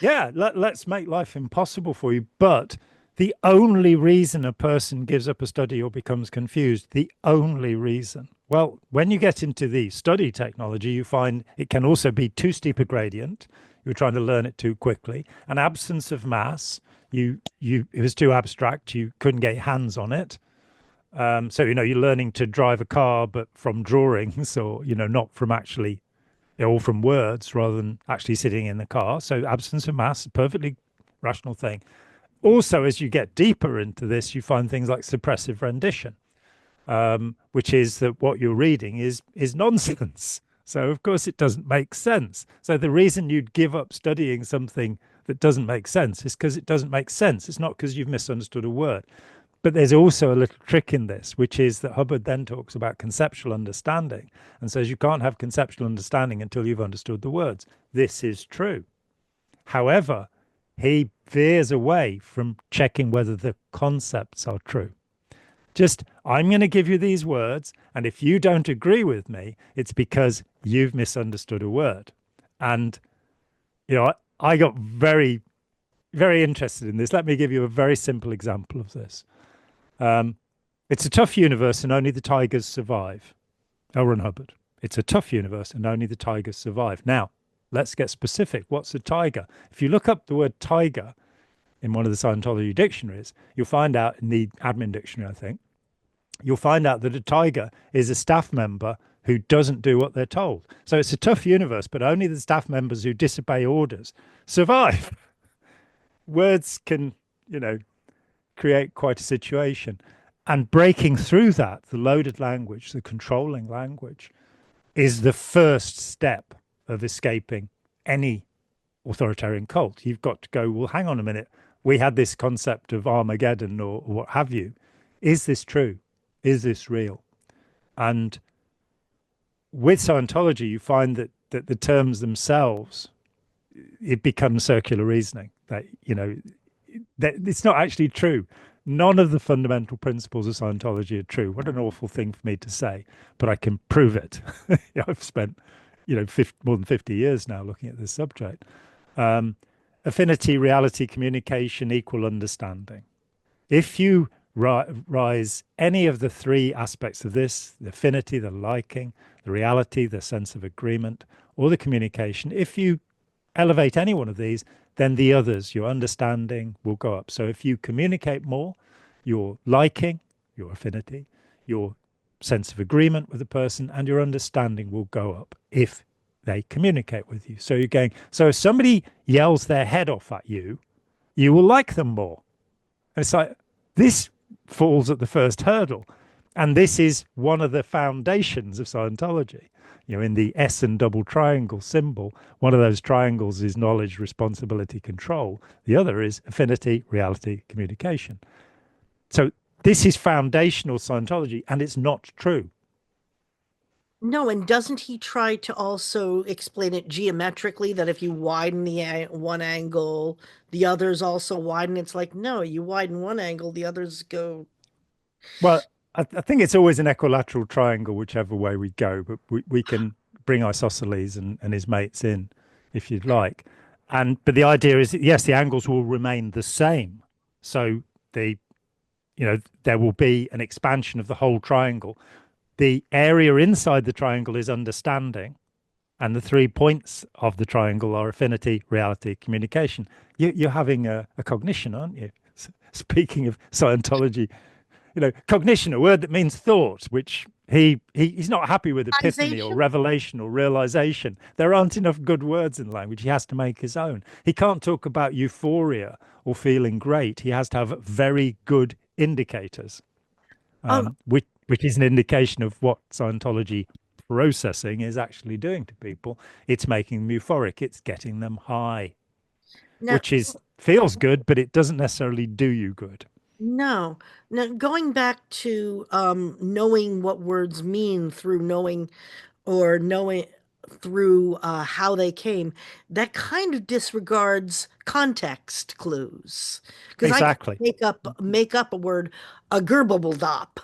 Speaker 1: Yeah, let's make life impossible for you. But the only reason a person gives up a study or becomes confused, the only reason. Well, when you get into the study technology, you find it can also be too steep a gradient. You're trying to learn it too quickly. An absence of mass. It was too abstract. You couldn't get your hands on it. So, you're learning to drive a car, but from drawings or, not from actually all from words rather than actually sitting in the car. So absence of mass, a perfectly rational thing. Also, as you get deeper into this, you find things like suppressive rendition, which is that what you're reading is nonsense. So of course it doesn't make sense. So the reason you'd give up studying something that doesn't make sense is because it doesn't make sense. It's not because you've misunderstood a word. But there's also a little trick in this, which is that Hubbard then talks about conceptual understanding and says you can't have conceptual understanding until you've understood the words. This is true. However, he veers away from checking whether the concepts are true. Just, I'm going to give you these words, and if you don't agree with me, it's because you've misunderstood a word. And, I got very, very interested in this. Let me give you a very simple example of this. Um, it's a tough universe and only the tigers survive. L. Ron Hubbard. It's a tough universe and only the tigers survive. Now, let's get specific. What's a tiger? If you look up the word tiger in one of the Scientology dictionaries, you'll find out in the admin dictionary, I think, you'll find out that a tiger is a staff member who doesn't do what they're told. So it's a tough universe, but only the staff members who disobey orders survive. Words can, you know, create quite a situation. And breaking through that, the loaded language, the controlling language, is the first step of escaping any authoritarian cult. You've got to go, well, hang on a minute. We had this concept of Armageddon or what have you. Is this true? Is this real? And with Scientology, you find that the terms themselves, it becomes circular reasoning. That, that it's not actually true. None of the fundamental principles of Scientology are true. What an awful thing for me to say, but I can prove it. I've spent, 50, more than 50 years now looking at this subject. Um, Affinity, reality, communication, equal understanding. If you rise any of the three aspects of this, the affinity, the liking, the reality, the sense of agreement, or the communication, if you elevate any one of these, then the others, your understanding, will go up. So if you communicate more, your liking, your affinity, your sense of agreement with the person, and your understanding will go up if they communicate with you. So you're going, so if somebody yells their head off at you, you will like them more. And it's like, this falls at the first hurdle. And this is one of the foundations of Scientology. In the S and double triangle symbol, one of those triangles is knowledge, responsibility, control. The other is affinity, reality, communication. So this is foundational Scientology, and it's not true.
Speaker 2: No, and doesn't he try to also explain it geometrically that if you widen one angle, the others also widen? It's like, no, you widen one angle, the others go.
Speaker 1: Well, I think it's always an equilateral triangle, whichever way we go, but we can bring isosceles and his mates in if you'd like. But the idea is, yes, the angles will remain the same. So there will be an expansion of the whole triangle. The area inside the triangle is understanding, and the 3 points of the triangle are affinity, reality, communication. You're having a cognition, aren't you? Speaking of Scientology, cognition, a word that means thought, which he's not happy with epiphany or
Speaker 2: Organization?
Speaker 1: revelation or realization. There aren't enough good words in language. He has to make his own. He can't talk about euphoria or feeling great. He has to have very good indicators,
Speaker 2: Um,
Speaker 1: which is an indication of what Scientology processing is actually doing to people. It's making them euphoric. It's getting them high,
Speaker 2: now,
Speaker 1: which is feels good, but it doesn't necessarily do you good.
Speaker 2: no. Now, going back to knowing what words mean through knowing or knowing through how they came, that kind of disregards context clues. Because I can
Speaker 1: Exactly.
Speaker 2: make up a word, a gerbubbledop,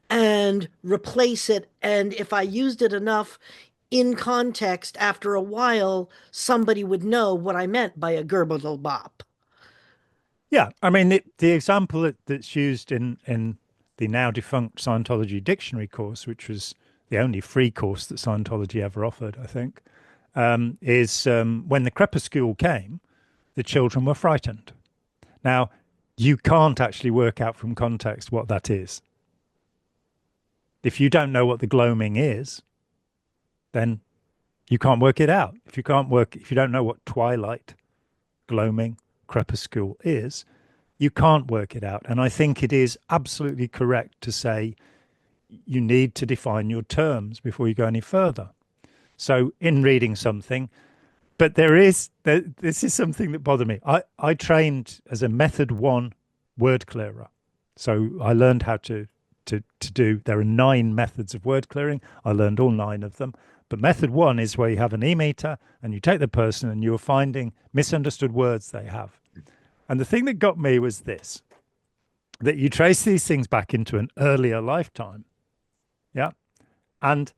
Speaker 2: and replace it. And if I used it enough in context, after a while, somebody would know what I meant by a gurgle bop.
Speaker 1: Yeah, I mean the example that's used in the now defunct Scientology dictionary course, which was the only free course that Scientology ever offered, I think, is when the crepuscule came, the children were frightened. Now, you can't actually work out from context what that is. If you don't know what the gloaming is, then you can't work it out. If you don't know what twilight, gloaming, crepuscule is, you can't work it out. And I think it is absolutely correct to say you need to define your terms before you go any further. So in reading something, but this is something that bothered me. I trained as a method one word clearer. So I learned how to do, there are 9 methods of word clearing. I learned all 9 of them. But method one is where you have an e-meter and you take the person and you're finding misunderstood words they have. And the thing that got me was this, that you trace these things back into an earlier lifetime. Yeah. And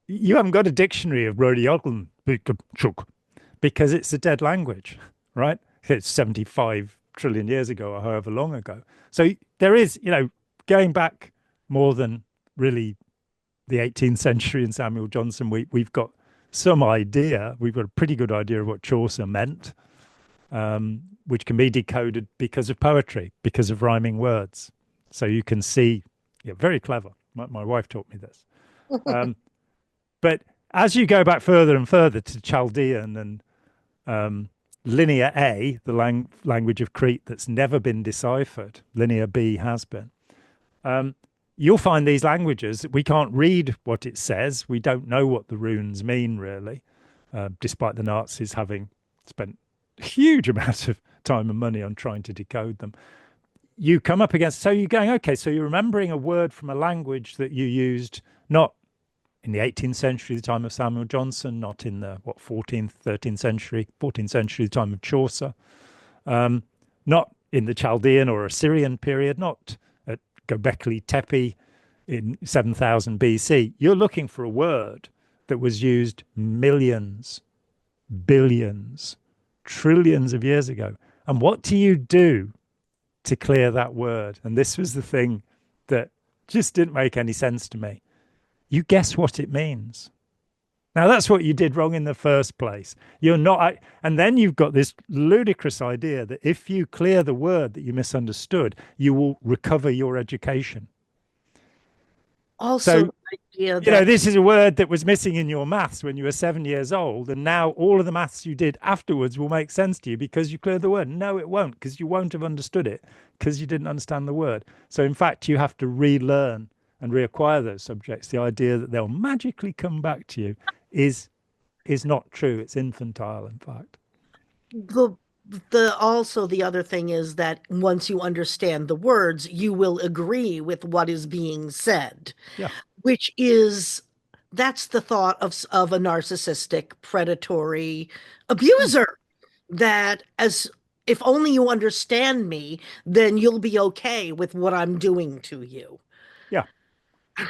Speaker 1: you haven't got a dictionary of Rhodioglin because it's a dead language, right? It's 75 trillion years ago or however long ago. So there is, going back more than really the 18th century and Samuel Johnson, we've got some idea, we've got a pretty good idea of what Chaucer meant, which can be decoded because of poetry, because of rhyming words. So you can see, yeah, very clever. My wife taught me this. But as you go back further and further to Chaldean and Linear A, the language of Crete that's never been deciphered, Linear B has been, you'll find these languages, we can't read what it says. We don't know what the runes mean, really, despite the Nazis having spent a huge amount of time and money on trying to decode them. You come up against, so you're going, okay, so you're remembering a word from a language that you used not in the 18th century, the time of Samuel Johnson, not in the, 14th, 13th century, 14th century, the time of Chaucer, not in the Chaldean or Assyrian period, not at Göbekli Tepe in 7000 BC. You're looking for a word that was used millions, billions, trillions of years ago. And what do you do to clear that word? And this was the thing that just didn't make any sense to me. You guess what it means. Now, that's what you did wrong in the first place. You're not, and then you've got this ludicrous idea that if you clear the word that you misunderstood, you will recover your education.
Speaker 2: Also,
Speaker 1: So,
Speaker 2: the idea that
Speaker 1: this is a word that was missing in your maths when you were 7 years old, and now all of the maths you did afterwards will make sense to you because you cleared the word. No, it won't, because you won't have understood it because you didn't understand the word. So, in fact, you have to relearn and reacquire those subjects. The idea that they'll magically come back to you is not true. It's infantile, in fact.
Speaker 2: the also the other thing is that once you understand the words, you will agree with what is being said,
Speaker 1: Yeah,
Speaker 2: which is that's the thought of a narcissistic, predatory
Speaker 1: mm,
Speaker 2: abuser. That as if only you understand me, then you'll be okay with what I'm doing to you.
Speaker 1: yeah.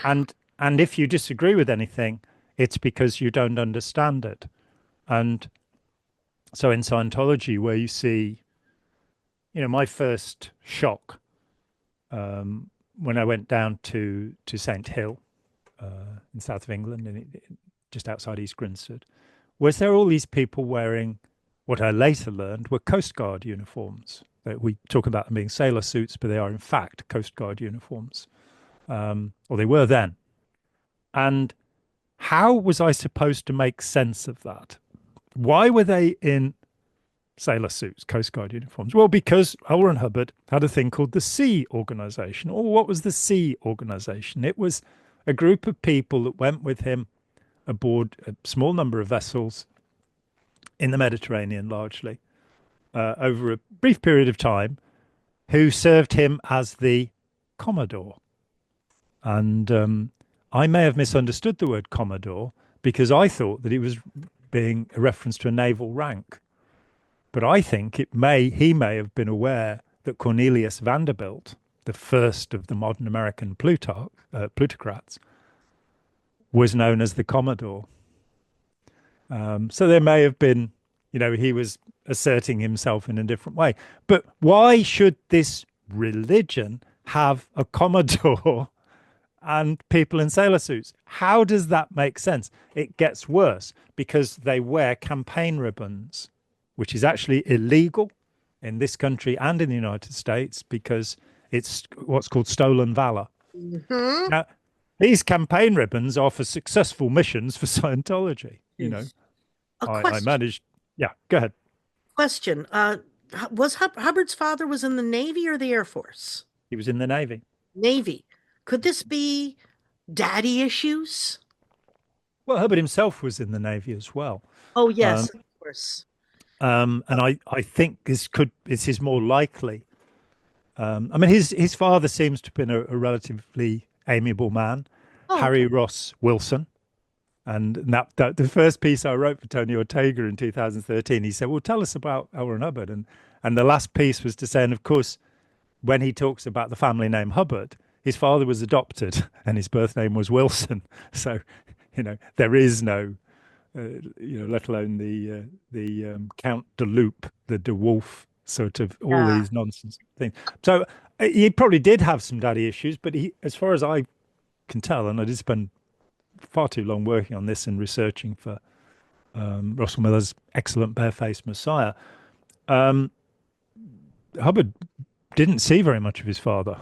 Speaker 1: And if you disagree with anything, it's because you don't understand it. And so in Scientology, where you see, my first shock when I went down to Saint Hill in south of England, and just outside East Grinstead, was there all these people wearing what I later learned were Coast Guard uniforms. We talk about them being sailor suits, but they are in fact Coast Guard uniforms, or they were then. And how was I supposed to make sense of that? Why were they in sailor suits, Coast Guard uniforms? Well, because L. Ron Hubbard had a thing called the Sea Organization. Or what was the Sea Organization? It was a group of people that went with him aboard a small number of vessels in the Mediterranean, largely, over a brief period of time, who served him as the Commodore. And I may have misunderstood the word Commodore because I thought that it was being a reference to a naval rank. But I think he may have been aware that Cornelius Vanderbilt the first of the modern American plutocrats, was known as the Commodore. So there may have been, he was asserting himself in a different way. But why should this religion have a Commodore and people in sailor suits? How does that make sense? It gets worse because they wear campaign ribbons, which is actually illegal in this country and in the United States because it's what's called stolen valor.
Speaker 2: Hmm.
Speaker 1: Now, these campaign ribbons are for successful missions for Scientology.
Speaker 2: A
Speaker 1: I
Speaker 2: question.
Speaker 1: managed. Yeah, go ahead.
Speaker 2: Question. Was Hubbard's father was in the Navy or the Air Force?
Speaker 1: He was in the Navy.
Speaker 2: Navy. Could this be daddy issues?
Speaker 1: Well, Herbert himself was in the Navy as well.
Speaker 2: Oh,
Speaker 1: Um,
Speaker 2: yes, of course.
Speaker 1: and I think this is more likely. I mean, his father seems to have been a relatively amiable man,
Speaker 2: Oh, okay.
Speaker 1: Harry Ross Wilson. And that the first piece I wrote for Tony Ortega in 2013, he said, "Well, tell us about L. Ron Hubbard." And the last piece was to say, and of course, when he talks about the family name Hubbard, his father was adopted and his birth name was Wilson. So, there is no, let alone the Count de Loop, the de Wolf, sort of all
Speaker 2: Yeah.
Speaker 1: these nonsense things. So he probably did have some daddy issues, but as far as I can tell, and I did spend far too long working on this and researching for Russell Miller's excellent Barefaced Messiah, um, Hubbard didn't see very much of his father.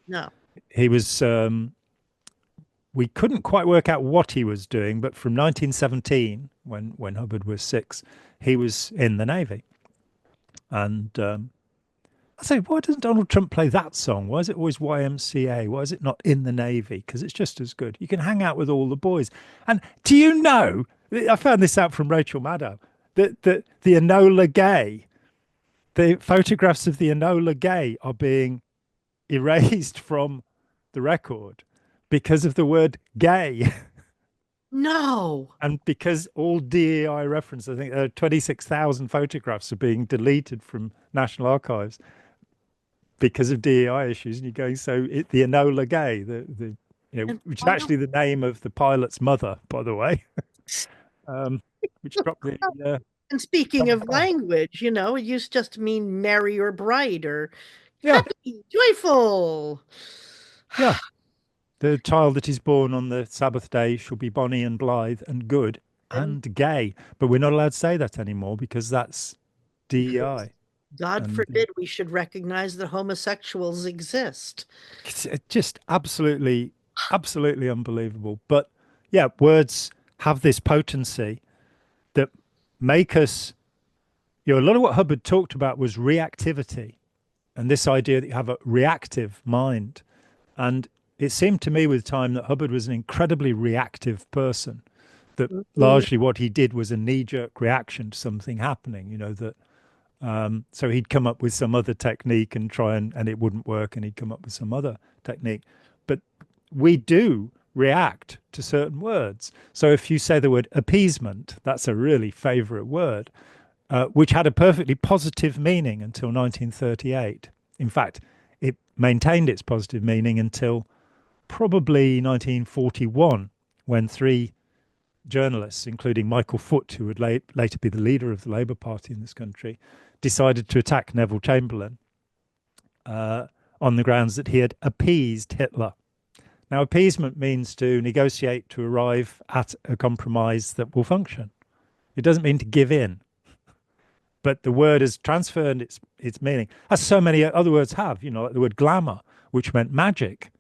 Speaker 2: No.
Speaker 1: He was, we couldn't quite work out what he was doing, but from 1917, when Hubbard was 6, he was in the Navy. And I say, why doesn't Donald Trump play that song? Why is it always YMCA? Why is it not in the Navy? Because it's just as good. You can hang out with all the boys. And do you know, I found this out from Rachel Maddow, that the Enola Gay, the photographs of the Enola Gay are being erased from the record because of the word gay.
Speaker 2: No.
Speaker 1: And because all DEI reference, I think 26,000 photographs are being deleted from National Archives because of DEI issues. And you're going, the Enola Gay,
Speaker 2: And
Speaker 1: which is
Speaker 2: why don't
Speaker 1: actually the name of the pilot's mother, by the way, which probably
Speaker 2: and speaking
Speaker 1: comes
Speaker 2: of
Speaker 1: on.
Speaker 2: language, it used just to mean merry or bright or
Speaker 1: Yeah,
Speaker 2: happy, joyful.
Speaker 1: yeah. The child that is born on the Sabbath day shall be bonny and blithe and good
Speaker 2: And
Speaker 1: and gay. But we're not allowed to say that anymore because that's
Speaker 2: because
Speaker 1: DEI.
Speaker 2: God
Speaker 1: And
Speaker 2: forbid we should recognize that homosexuals exist.
Speaker 1: it's just absolutely, absolutely unbelievable. But yeah, words have this potency that make us, a lot of what Hubbard talked about was reactivity and this idea that you have a reactive mind. And it seemed to me with time that Hubbard was an incredibly reactive person, that
Speaker 2: Mhm.
Speaker 1: largely what he did was a knee-jerk reaction to something happening, that so he'd come up with some other technique and try and it wouldn't work, and he'd come up with some other technique. But we do react to certain words. So if you say the word appeasement, that's a really favorite word, which had a perfectly positive meaning until 1938. In fact, it maintained its positive meaning until probably 1941, when three journalists, including Michael Foot, who would later be the leader of the Labour Party in this country, decided to attack Neville Chamberlain uh, on the grounds that he had appeased Hitler. Now, appeasement means to negotiate to arrive at a compromise that will function. It doesn't mean to give in, but the word has transferred its meaning, as so many other words have. Like the word glamour, which meant magic.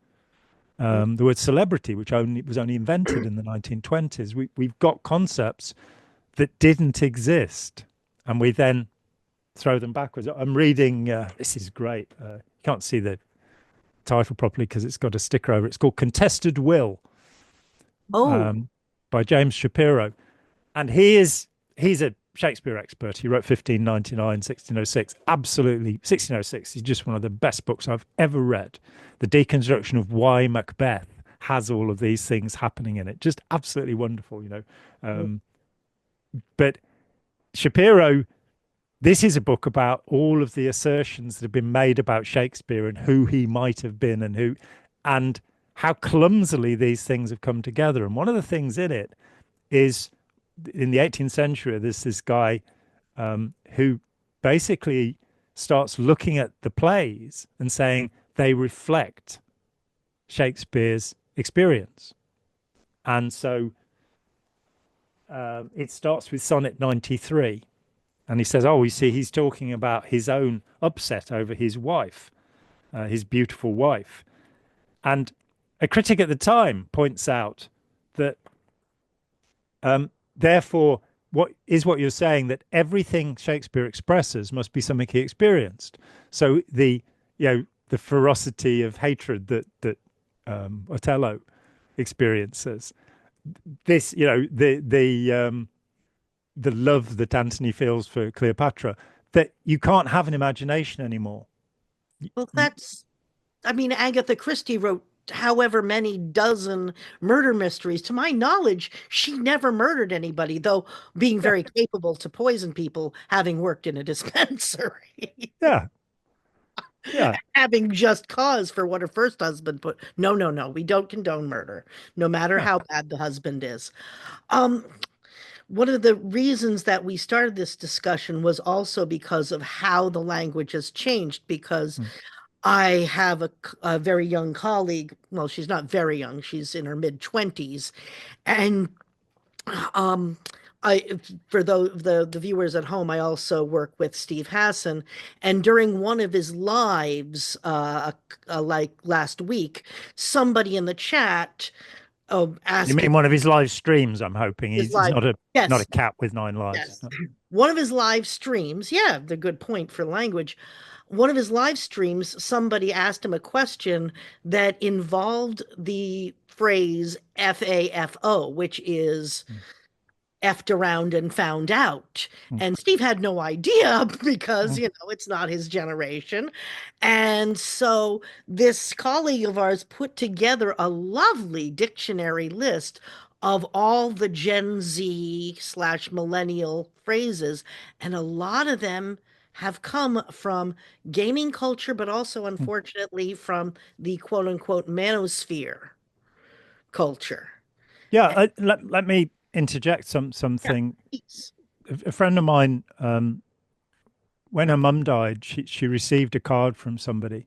Speaker 1: The word celebrity, which was only invented in the 1920s. We've got concepts that didn't exist, and we then throw them backwards. I'm reading. This is great. You can't see the title properly because it's got a sticker over it. It's called "Contested Will"
Speaker 2: Oh,
Speaker 1: um, by James Shapiro, and he's a Shakespeare expert. He wrote 1599, 1606. Absolutely, 1606 is just one of the best books I've ever read. The deconstruction of why Macbeth has all of these things happening in it. Just absolutely wonderful. But Shapiro this is a book about all of the assertions that have been made about Shakespeare and who he might have been and how clumsily these things have come together. And one of the things in it is in the 18th century, there's this guy who basically starts looking at the plays and saying they reflect Shakespeare's experience. And so it starts with Sonnet 93. And he says, oh, you see, he's talking about his own upset over his wife, his beautiful wife. And a critic at the time points out that, therefore, what you're saying, that everything Shakespeare expresses must be something he experienced. So the ferocity of hatred that Othello experiences, this the love that Antony feels for Cleopatra, that you can't have an imagination anymore.
Speaker 2: Well, I mean, Agatha Christie wrote however many dozen murder mysteries. To my knowledge, she never murdered anybody, though being
Speaker 1: Yeah,
Speaker 2: very capable to poison people, having worked in a dispensary,
Speaker 1: yeah, yeah.
Speaker 2: having just cause for what her first husband put. No, no, no, we don't condone murder, no matter
Speaker 1: No.
Speaker 2: how bad the husband is. Um, One of the reasons that we started this discussion was also because of how the language has changed, because
Speaker 1: Mm.
Speaker 2: I have a very young colleague. Well, she's not very young, she's in her mid 20s. And um, I, for the viewers at home, I also work with Steve Hassan. And during one of his lives, like last week, somebody in the chat
Speaker 1: You
Speaker 2: asking
Speaker 1: mean one of his live streams? I'm hoping
Speaker 2: his
Speaker 1: he's
Speaker 2: live,
Speaker 1: not a
Speaker 2: yes,
Speaker 1: cat with nine lives.
Speaker 2: yes.
Speaker 1: No.
Speaker 2: One of his live streams, yeah, the good point for language. One of his live streams, somebody asked him a question that involved the phrase FAFO, which is
Speaker 1: Mm,
Speaker 2: effed around and found out.
Speaker 1: mm,
Speaker 2: And Steve had no idea because,
Speaker 1: mm,
Speaker 2: it's not his generation. And so this colleague of ours put together a lovely dictionary list of all the Gen Z slash millennial phrases. And a lot of them have come from gaming culture, but also,
Speaker 1: mm.
Speaker 2: unfortunately, from the quote unquote manosphere culture.
Speaker 1: Yeah,
Speaker 2: And
Speaker 1: let me interject
Speaker 2: yeah,
Speaker 1: something.
Speaker 2: please.
Speaker 1: A friend of mine, when her mum died, she received a card from somebody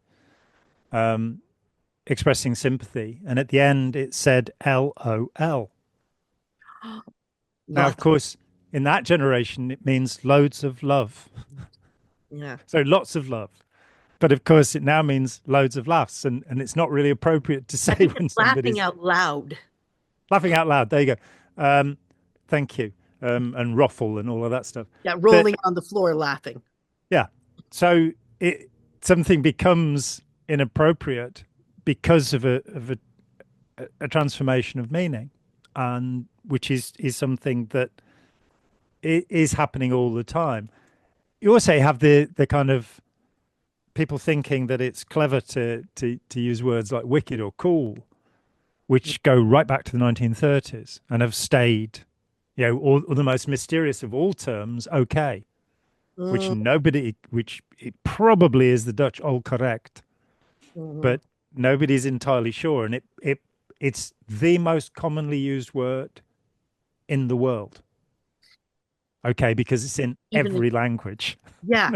Speaker 1: um, expressing sympathy, and at the end it said LOL. Now, of
Speaker 2: Lots.
Speaker 1: course, in that generation, it means loads of love.
Speaker 2: Yeah.
Speaker 1: So lots of love. But of course, it now means loads of laughs. And it's not really appropriate to
Speaker 2: I
Speaker 1: say
Speaker 2: think
Speaker 1: when
Speaker 2: it's laughing
Speaker 1: somebody's
Speaker 2: out loud.
Speaker 1: laughing out loud. There you go. Um, thank you. And ruffle and all of that stuff.
Speaker 2: Yeah,
Speaker 1: But
Speaker 2: rolling on the floor laughing.
Speaker 1: yeah, so something becomes inappropriate because of a transformation of meaning, and which is something that is happening all the time. You also have the kind of people thinking that it's clever to use words like wicked or cool, which go right back to the 1930s and have stayed, or the most mysterious of all terms, okay, which
Speaker 2: Mm,
Speaker 1: nobody, which it probably is the Dutch all correct,
Speaker 2: mhm.
Speaker 1: but nobody's entirely sure. And it's the most commonly used word in the world. Okay, because it's in
Speaker 2: Even
Speaker 1: every language.
Speaker 2: yeah,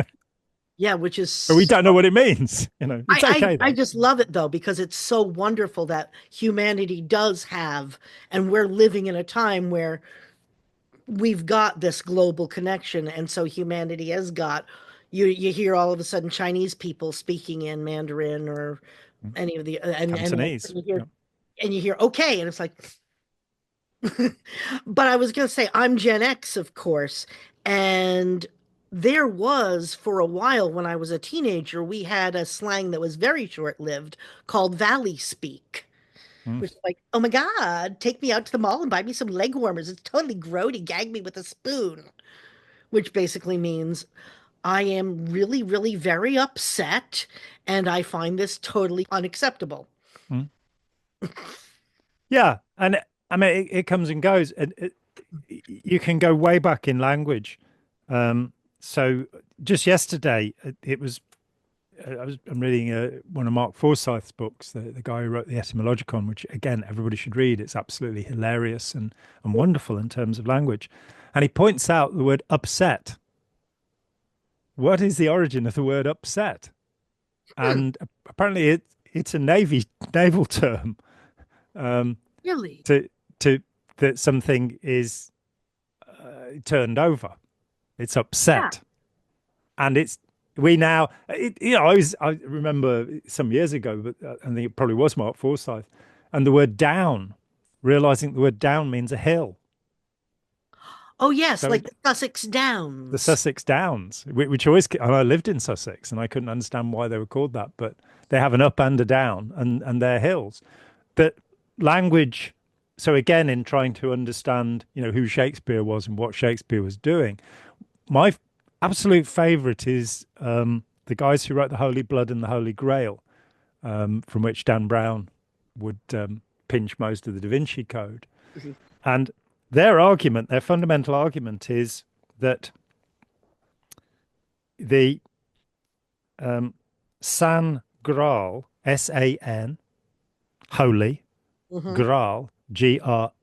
Speaker 2: yeah, which
Speaker 1: But we
Speaker 2: is
Speaker 1: don't know what it means. It's
Speaker 2: I
Speaker 1: okay
Speaker 2: I
Speaker 1: though.
Speaker 2: just love it though because it's so wonderful that humanity does have, and we're living in a time where we've got this global connection, and so humanity has got. You hear all of a sudden Chinese people speaking in Mandarin or any of the and
Speaker 1: Cantonese.
Speaker 2: you hear
Speaker 1: Yeah.
Speaker 2: okay, and it's like but I was going to say, I'm Gen X, of course. And there was, for a while when I was a teenager, we had a slang that was very short-lived called Valley Speak,
Speaker 1: Mm,
Speaker 2: which is like, oh my God, take me out to the mall and buy me some leg warmers. It's totally grody. Gag me with a spoon, which basically means I am really, really very upset and I find this totally unacceptable.
Speaker 1: mm. Yeah, and I mean it comes and goes, and you can go way back in language. So just yesterday, it was I'm reading one of Mark Forsyth's books, the guy who wrote the Etymologicon, which again everybody should read. It's absolutely hilarious and wonderful in terms of language. And he points out the word upset. What is the origin of the word upset?
Speaker 2: Hmm,
Speaker 1: And apparently it's a naval term, um,
Speaker 2: really?
Speaker 1: to to that something is turned over. It's
Speaker 2: Yeah.
Speaker 1: upset, and it's we now. I remember some years ago, but I think it probably was Mark Forsyth, and the word down, realizing the word down means a hill.
Speaker 2: Oh, yes,
Speaker 1: So
Speaker 2: like
Speaker 1: it,
Speaker 2: the Sussex
Speaker 1: the
Speaker 2: Downs.
Speaker 1: Sussex Downs, which always, and I lived in Sussex, and I couldn't understand why they were called that, but they have an up and a down, and they're hills. That language. So again, in trying to understand, who Shakespeare was and what Shakespeare was doing, my absolute favorite is the guys who wrote the Holy Blood and the Holy Grail, from which Dan Brown would pinch most of the Da Vinci Code.
Speaker 2: Mhm.
Speaker 1: And their fundamental argument is that the San Graal, S-A-N, holy,
Speaker 2: Mhm.
Speaker 1: Graal, Graal.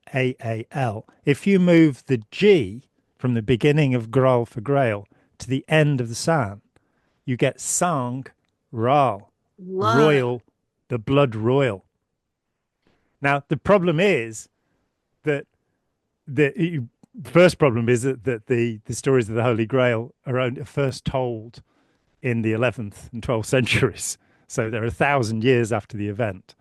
Speaker 1: If you move the G from the beginning of Graal for Grail to the end of the San, you get Sang Ral,
Speaker 2: Blood.
Speaker 1: royal, the blood royal. Now, the problem is that the first problem is that the stories of the Holy Grail are first told in the 11th and 12th centuries. So they're 1,000 years after the event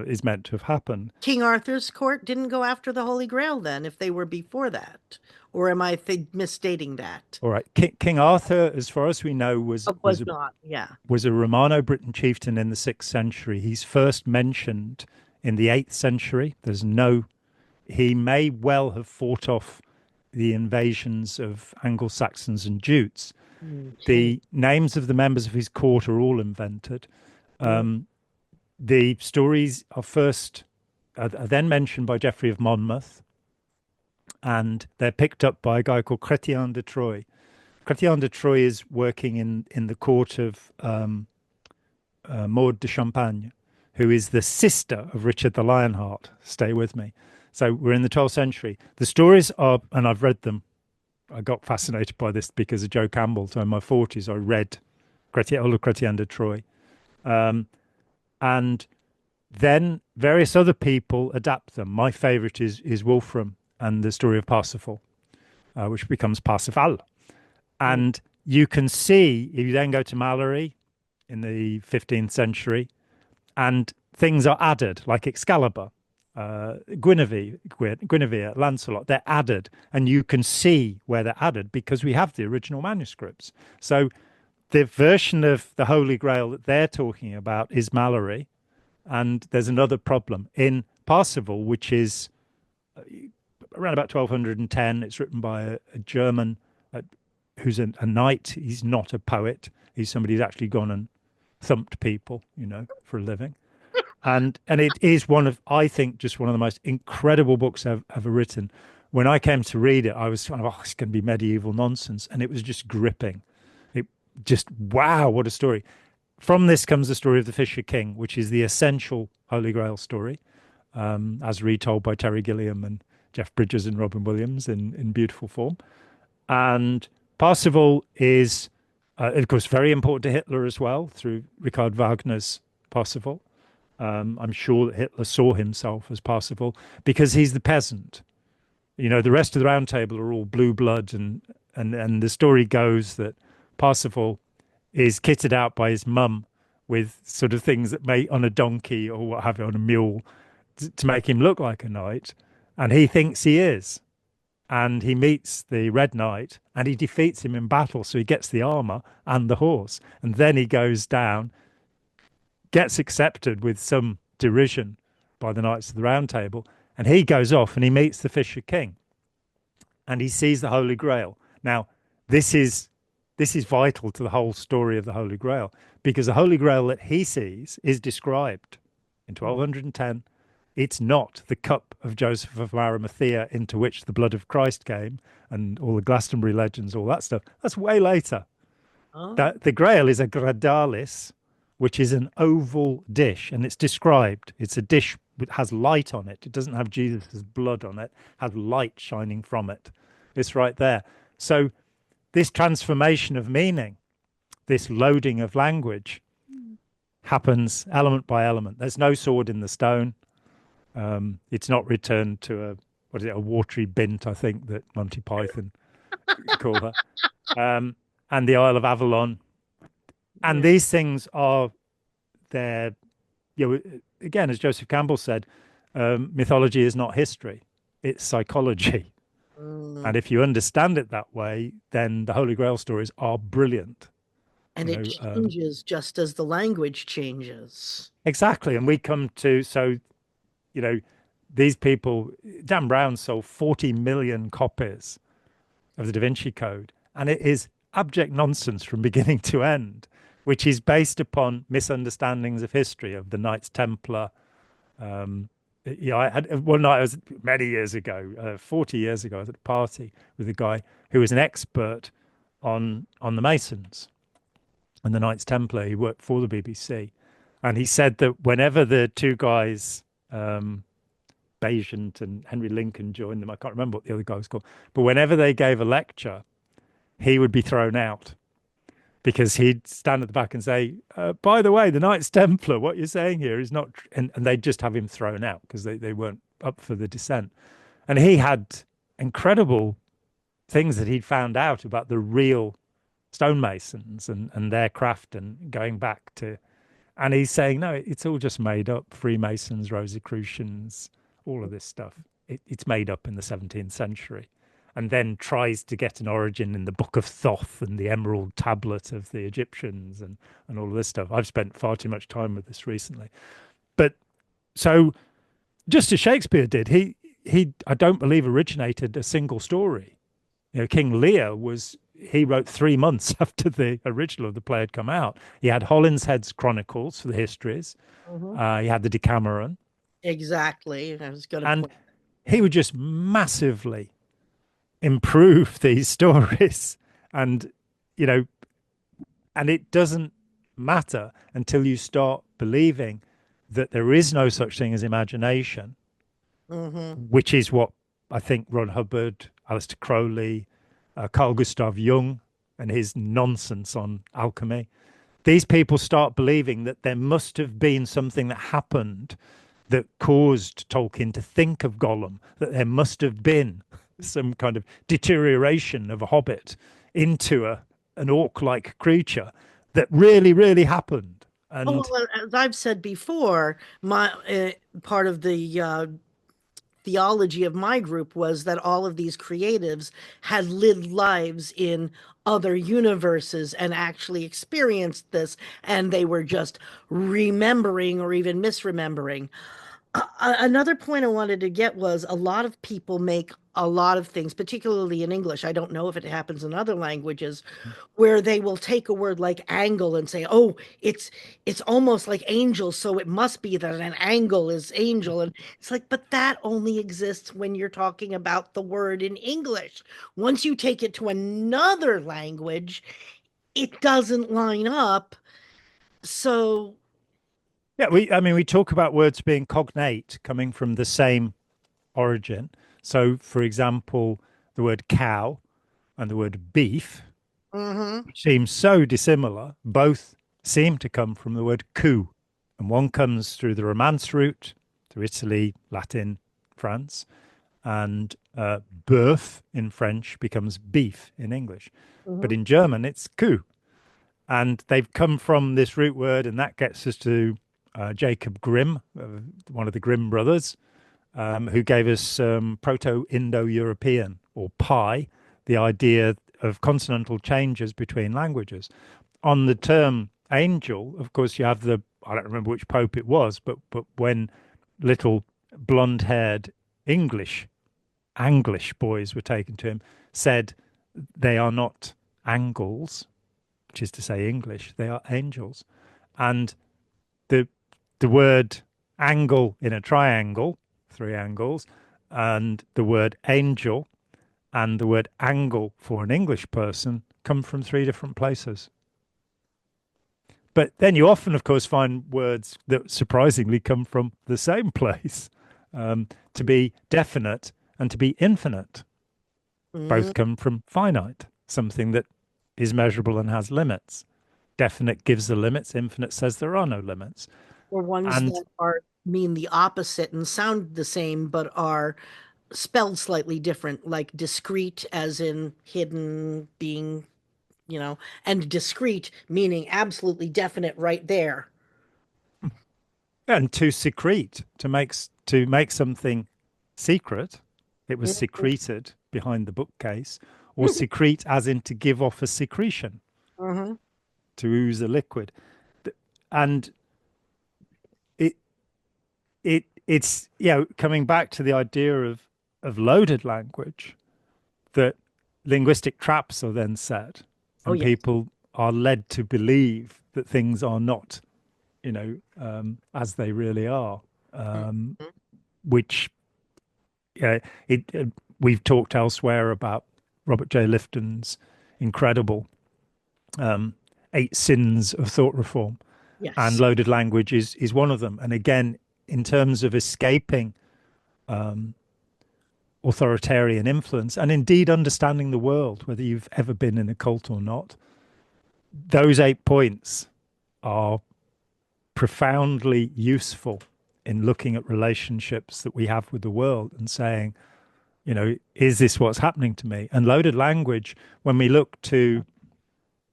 Speaker 1: is meant to have happened.
Speaker 2: King Arthur's court didn't go after the Holy Grail then, if they were before that. Or am I misstating that?
Speaker 1: All right, King Arthur, as far as we know, was
Speaker 2: It was not. Yeah.
Speaker 1: Romano-Briton chieftain in the 6th century. He's first mentioned in the 8th century. There's no He may well have fought off the invasions of Anglo-Saxons and Jutes.
Speaker 2: Okay.
Speaker 1: The names of the members of his court are all invented.
Speaker 2: Mm.
Speaker 1: The stories are then mentioned by Geoffrey of Monmouth, and they're picked up by a guy called Chrétien de Troyes. Chrétien de Troyes is working in the court of Maud de Champagne, who is the sister of Richard the Lionheart. Stay with me. So we're in the 12th century. The stories are, and I've read them. I got fascinated by this because of Joe Campbell. So in my 40s, I read all of Chrétien de Troyes. And then various other people adapt them. My favorite is Wolfram and the story of Parsifal, which becomes Parsifal.
Speaker 2: Mm.
Speaker 1: And you can see, if you then go to Mallory in the 15th century, and things are added, like Excalibur, Guinevere, Lancelot, they're added, and you can see where they're added because we have the original manuscripts. So the version of the Holy Grail that they're talking about is Mallory, and there's another problem in Parsifal, which is around about 1210. It's written by a German uh, who's a knight. He's not a poet. He's somebody who's actually gone and thumped people, for a living. And it is one of, I think, just one of the most incredible books I've ever written. When I came to read it, I was kind of, oh, it's going to be medieval nonsense, and it was just gripping. It just, wow, what a story! From this comes the story of the Fisher King, which is the essential Holy Grail story, as retold by Terry Gilliam and Jeff Bridges and Robin Williams in beautiful form. And Parsifal is, of course, very important to Hitler as well through Richard Wagner's Parsifal. I'm sure that Hitler saw himself as Parsifal because he's the peasant. The rest of the Round Table are all blue blood, and the story goes that Parsifal is kitted out by his mum with sort of things that may on a donkey or what have you, on a mule, to make him look like a knight, and he thinks he is. And he meets the Red Knight and he defeats him in battle. So he gets the armor and the horse. And then he goes down, gets accepted with some derision by the Knights of the Round Table, and he goes off and he meets the Fisher King, and he sees the Holy Grail. Now, this is this is vital to the whole story of the Holy Grail because the Holy Grail that he sees is described in
Speaker 2: Mm.
Speaker 1: 1210 It's not the cup of Joseph of Arimathea into which the blood of Christ came and all the Glastonbury legends, all that stuff. That's way later.
Speaker 2: Oh.
Speaker 1: That the Grail is a gradalis, which is an oval dish, and it's described. It's a dish that has light on it. It doesn't have Jesus' blood on it, has light shining from it. It's right there. So this transformation of meaning, this loading of language, happens element by element. There's no sword in the stone. It's not returned to a what is it, a watery bint, I think that Monty Python call her. Um, and the Isle of Avalon. And
Speaker 2: Yeah.
Speaker 1: these things are there, you know, again, as Joseph Campbell said, mythology is not history, it's psychology.
Speaker 2: Mm.
Speaker 1: And if you understand it that way, then the Holy Grail stories are brilliant.
Speaker 2: And
Speaker 1: You
Speaker 2: it
Speaker 1: know,
Speaker 2: changes just as the language changes.
Speaker 1: exactly. And we come to, so, you know, these people, Dan Brown sold 40 million copies of the Da Vinci Code, and it is abject nonsense from beginning to end, which is based upon misunderstandings of history of the Knights Templar. Um, yeah, I had one night, I was many years ago, 40 years ago, I was at a party with a guy who was an expert on the Masons and the Knights Templar. He worked for the BBC, and he said that whenever the two guys, Bayesian and Henry Lincoln, joined them, I can't remember what the other guy was called, but whenever they gave a lecture, he would be thrown out because he'd stand at the back and say, by the way, the Knights Templar, what you're saying here is not, and they'd just have him thrown out because they weren't up for the dissent. And he had incredible things that he'd found out about the real stonemasons and their craft and going back to, and he's saying, no, it's all just made up. Freemasons, Rosicrucians, all of this stuff. It's made up in the 17th century, and then tries to get an origin in the Book of Thoth and the Emerald Tablet of the Egyptians and all of this stuff. I've spent far too much time with this recently. But so just as Shakespeare did, he I don't believe originated a single story. You know, King Lear was he wrote 3 months after the original of the play had come out. He had Holinshead's Chronicles for the histories.
Speaker 2: Mhm.
Speaker 1: He had the Decameron,
Speaker 2: Exactly. I was going to
Speaker 1: and
Speaker 2: point.
Speaker 1: he would just massively improve these stories. And you know, and it doesn't matter until you start believing that there is no such thing as imagination,
Speaker 2: Hmm.
Speaker 1: which is what I think Ron Hubbard, Aleister Crowley, Carl Gustav Jung, and his nonsense on alchemy. These people start believing that there must have been something that happened that caused Tolkien to think of Gollum, that there must have been some kind of deterioration of a hobbit into an orc-like creature that really, really happened.
Speaker 2: Oh,
Speaker 1: And
Speaker 2: well, as I've said before, my part of the theology of my group was that all of these creatives had lived lives in other universes and actually experienced this, and they were just remembering or even misremembering. Another point I wanted to get was a lot of people make a lot of things, particularly in English. I don't know if it happens in other languages, where they will take a word like angle and say, "Oh, it's almost like angel, so it must be that an angle is angel." And it's like, but that only exists when you're talking about the word in English. Once you take it to another language, it doesn't line up. So,
Speaker 1: yeah, I mean, we talk about words being cognate, coming from the same origin. So, for example, the word cow and the word beef,
Speaker 2: mhm,
Speaker 1: which seem so dissimilar, both seem to come from the word coup. And one comes through the Romance route, through Italy, Latin, France, and bœuf in French becomes beef in English. But
Speaker 2: mhm.
Speaker 1: in German, it's coup. And they've come from this root word, and that gets us to Jacob Grimm, one of the Grimm brothers, who gave us Proto Indo European or Pi, the idea of consonantal changes between languages. On the term angel, of course, you have the, I don't remember which pope it was, but when little blonde haired English, Anglish boys were taken to him, said they are not angles, which is to say English, they are angels. And the the word angle in a triangle, three angles, and the word angel and the word angle for an English person come from three different places. But then you often, of course, find words that surprisingly come from the same place. To be definite and to be infinite
Speaker 2: Mm.
Speaker 1: both come from finite, something that is measurable and has limits. Definite gives the limits, infinite says there are no limits.
Speaker 2: Or ones
Speaker 1: And
Speaker 2: that are mean the opposite and sound the same, but are spelled slightly different, like discrete as in hidden, being, and discrete meaning absolutely definite right there.
Speaker 1: and to secrete, to make something secret, it was secreted behind the bookcase, or secrete as in to give off a secretion,
Speaker 2: Hmm.
Speaker 1: to ooze a liquid. And it it's coming back to the idea of loaded language, that linguistic traps are then set
Speaker 2: Oh,
Speaker 1: and
Speaker 2: yes.
Speaker 1: people are led to believe that things are not, as they really are,
Speaker 2: Mhm.
Speaker 1: which it we've talked elsewhere about Robert J. Lifton's incredible um, eight sins of thought reform, and
Speaker 2: Yes.
Speaker 1: loaded language is one of them. And again, in terms of escaping authoritarian influence and indeed understanding the world, whether you've ever been in a cult or not, those 8 points are profoundly useful in looking at relationships that we have with the world and saying, is this what's happening to me? And loaded language, when we look to,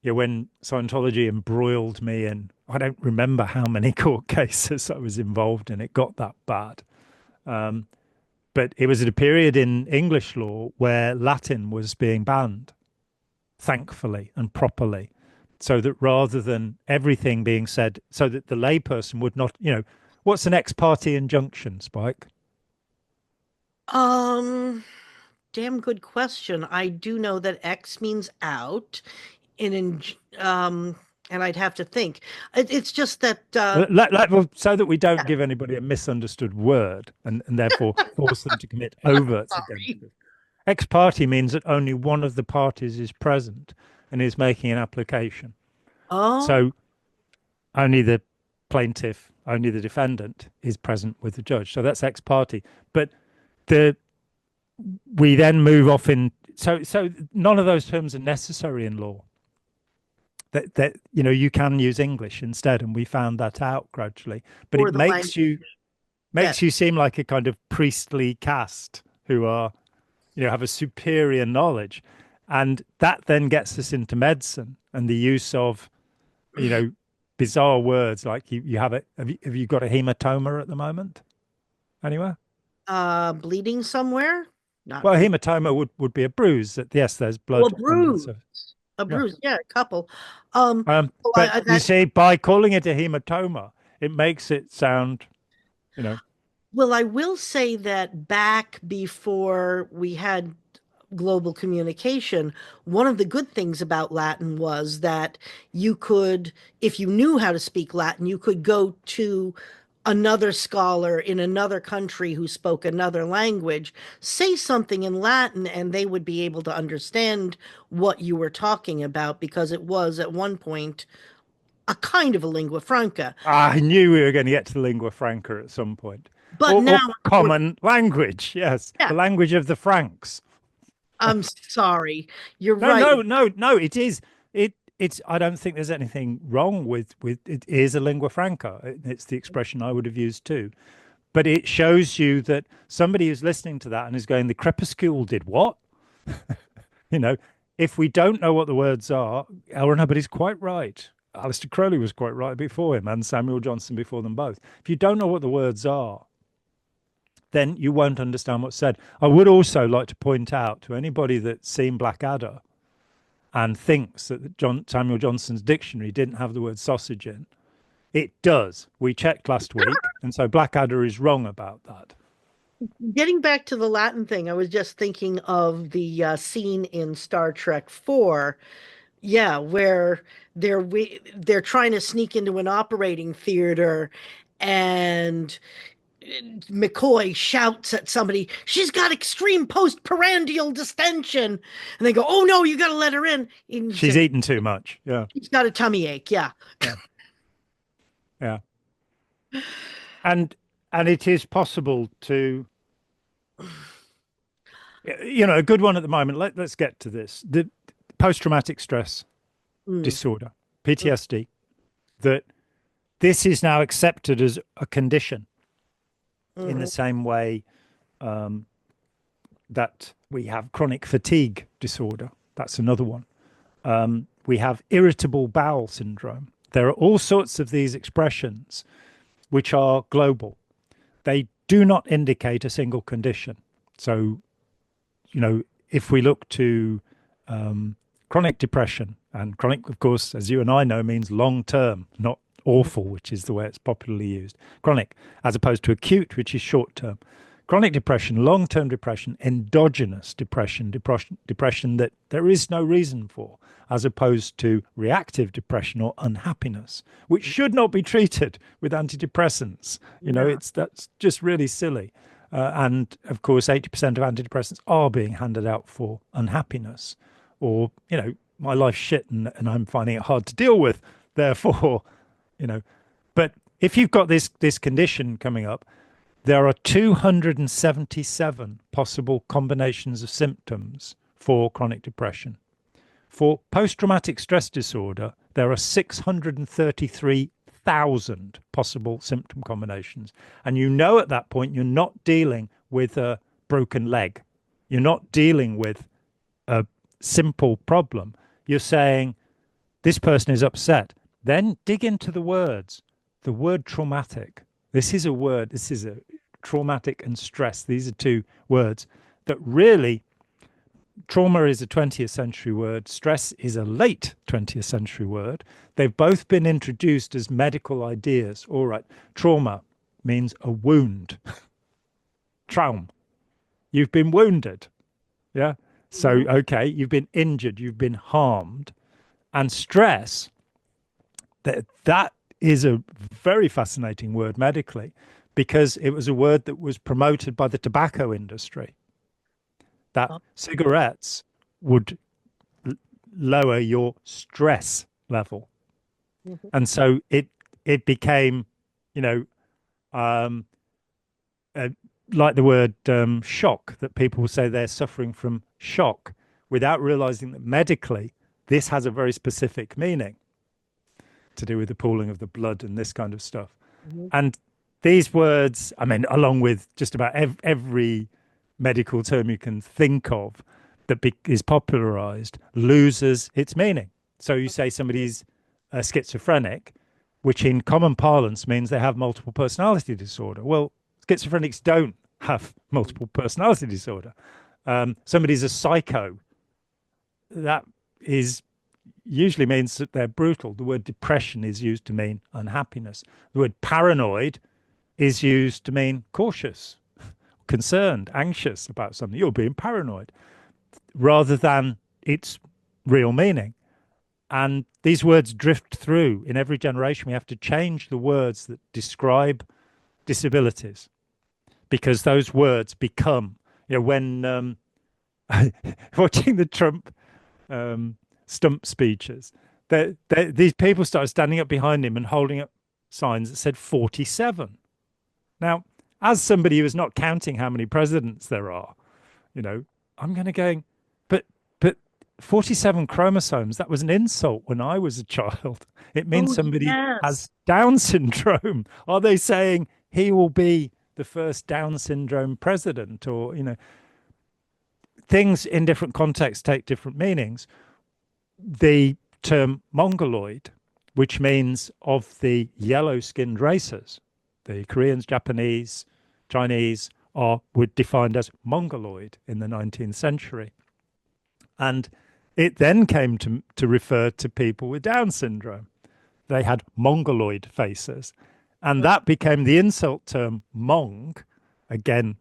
Speaker 1: when Scientology embroiled me in, I don't remember how many court cases I was involved in, it got that bad. But it was at a period in English law where Latin was being banned, thankfully and properly, so that rather than everything being said, so that the layperson would not, what's an ex parte injunction, Spike?
Speaker 2: Um, Damn good question. I do know that X means out in and I'd have to think. It's just that
Speaker 1: Well, so that we don't
Speaker 2: yeah,
Speaker 1: give anybody a misunderstood word and therefore force them to commit overts against
Speaker 2: sorry.
Speaker 1: us. Ex parte means that only one of the parties is present and is making an application.
Speaker 2: Oh,
Speaker 1: So only the plaintiff, only the defendant is present with the judge. So that's ex parte. But the we then move off in, so none of those terms are necessary in law. That you can use English instead, and we found that out gradually. But
Speaker 2: or
Speaker 1: it
Speaker 2: the
Speaker 1: makes
Speaker 2: language
Speaker 1: you
Speaker 2: that
Speaker 1: makes you seem like a kind of priestly caste who are, have a superior knowledge, and that then gets us into medicine and the use of, you know bizarre words like you have it. Have you got a hematoma at the moment anywhere?
Speaker 2: bleeding somewhere. Not
Speaker 1: Well, a
Speaker 2: really.
Speaker 1: hematoma would be a bruise that, yes, there's
Speaker 2: Oh, a
Speaker 1: blood on the
Speaker 2: bruise.
Speaker 1: surface.
Speaker 2: A
Speaker 1: Yeah.
Speaker 2: bruise. Yeah, a couple. Um, well,
Speaker 1: But you
Speaker 2: that
Speaker 1: see, by calling it a hematoma, it makes it sound, you know,
Speaker 2: well, I will say that back before we had global communication, one of the good things about Latin was that you could, if you knew how to speak Latin, you could go to another scholar in another country who spoke another language, say something in Latin, and they would be able to understand what you were talking about because it was at one point a kind of a lingua franca.
Speaker 1: I knew we were going to get to the lingua franca at some point.
Speaker 2: But
Speaker 1: Or
Speaker 2: now,
Speaker 1: common language, yes, the
Speaker 2: yeah,
Speaker 1: language of the Franks.
Speaker 2: I'm sorry. You're
Speaker 1: No,
Speaker 2: right.
Speaker 1: no, no, no. It is. It's. I don't think there's anything wrong with it. Is a lingua franca. It's the expression I would have used too. But it shows you that somebody who's listening to that and is going, the crepuscule did what? You know, if we don't know what the words are, oh no, but he's quite right. Alistair Crowley was quite right before him, and Samuel Johnson before them both. If you don't know what the words are, then you won't understand what's said. I would also like to point out to anybody that's seen Blackadder and thinks that Samuel Johnson's dictionary didn't have the word sausage in. It does. We checked last week, and so Blackadder is wrong about that.
Speaker 2: Getting back to the Latin thing, I was just thinking of the scene in Star Trek 4, yeah, where they're trying to sneak into an operating theater And McCoy shouts at somebody, she's got extreme postprandial distension. And they go, oh no, you got to let her in. And he
Speaker 1: She's
Speaker 2: said,
Speaker 1: eaten too much. Yeah.
Speaker 2: she's got a tummy ache. Yeah.
Speaker 1: Yeah. Yeah. And it is possible to, a good one at the moment. Let's get to this. The post-traumatic stress
Speaker 2: Mm,
Speaker 1: disorder,
Speaker 2: mm,
Speaker 1: PTSD, that this is now accepted as a condition in the
Speaker 2: mhm,
Speaker 1: same way um, that we have chronic fatigue disorder. That's another one. We have irritable bowel syndrome. There are all sorts of these expressions which are global. They do not indicate a single condition. So, if we look to chronic depression, and chronic, of course, as you and I know, means long term, not awful, which is the way it's popularly used. Chronic, as opposed to acute, which is short term. Chronic depression, long term depression, endogenous depression that there is no reason for, as opposed to reactive depression or unhappiness, which should not be treated with antidepressants.
Speaker 2: yeah.
Speaker 1: That's just really silly. And of course, 80% of antidepressants are being handed out for unhappiness or, my life's shit and I'm finding it hard to deal with. Therefore, you know, but if you've got this condition coming up, there are 277 possible combinations of symptoms for chronic depression. For post-traumatic stress disorder, there are 633,000 possible symptom combinations. And at that point, you're not dealing with a broken leg. You're not dealing with a simple problem. You're saying, this person is upset. Then dig into the words. The word traumatic. This is a word, this is a traumatic and stress. These are two words that really, trauma is a 20th century word, stress is a late 20th century word. They've both been introduced as medical ideas. All right, trauma means a wound. Traum, you've been wounded. Yeah. So,
Speaker 2: Mhm.
Speaker 1: okay, you've been injured, you've been harmed. And stress, that is a very fascinating word medically because it was a word that was promoted by the tobacco industry, that
Speaker 2: Oh,
Speaker 1: cigarettes would lower your stress level.
Speaker 2: mhm.
Speaker 1: And so it became, you know, um, uh, like the word shock, that people will say they're suffering from shock without realizing that medically this has a very specific meaning to do with the pooling of the blood and this kind of stuff.
Speaker 2: Mhm.
Speaker 1: And these words, I mean, along with just about every medical term you can think of that is popularized, loses its meaning. So you say somebody's schizophrenic, which in common parlance means they have multiple personality disorder. Well, schizophrenics don't have multiple personality disorder. Somebody's a psycho. That is usually means that they're brutal. The word depression is used to mean unhappiness. The word paranoid is used to mean cautious, concerned, anxious about something. You're being paranoid rather than its real meaning. And these words drift through in every generation. We have to change the words that describe disabilities because those words become, when watching the Trump stump speeches, these people started standing up behind him and holding up signs that said 47. Now, as somebody who is not counting how many presidents there are, you know, I'm going to going, but 47 chromosomes, that was an insult when I was a child. It means
Speaker 2: Oh,
Speaker 1: somebody
Speaker 2: yes.
Speaker 1: has Down syndrome. Are they saying he will be the first Down syndrome president? Or, things in different contexts take different meanings. The term mongoloid, which means of the yellow skinned races, the Koreans, Japanese, Chinese were defined as mongoloid in the 19th century. And it then came to refer to people with Down syndrome. They had mongoloid faces. And
Speaker 2: Uh,
Speaker 1: that became the insult term mong, again,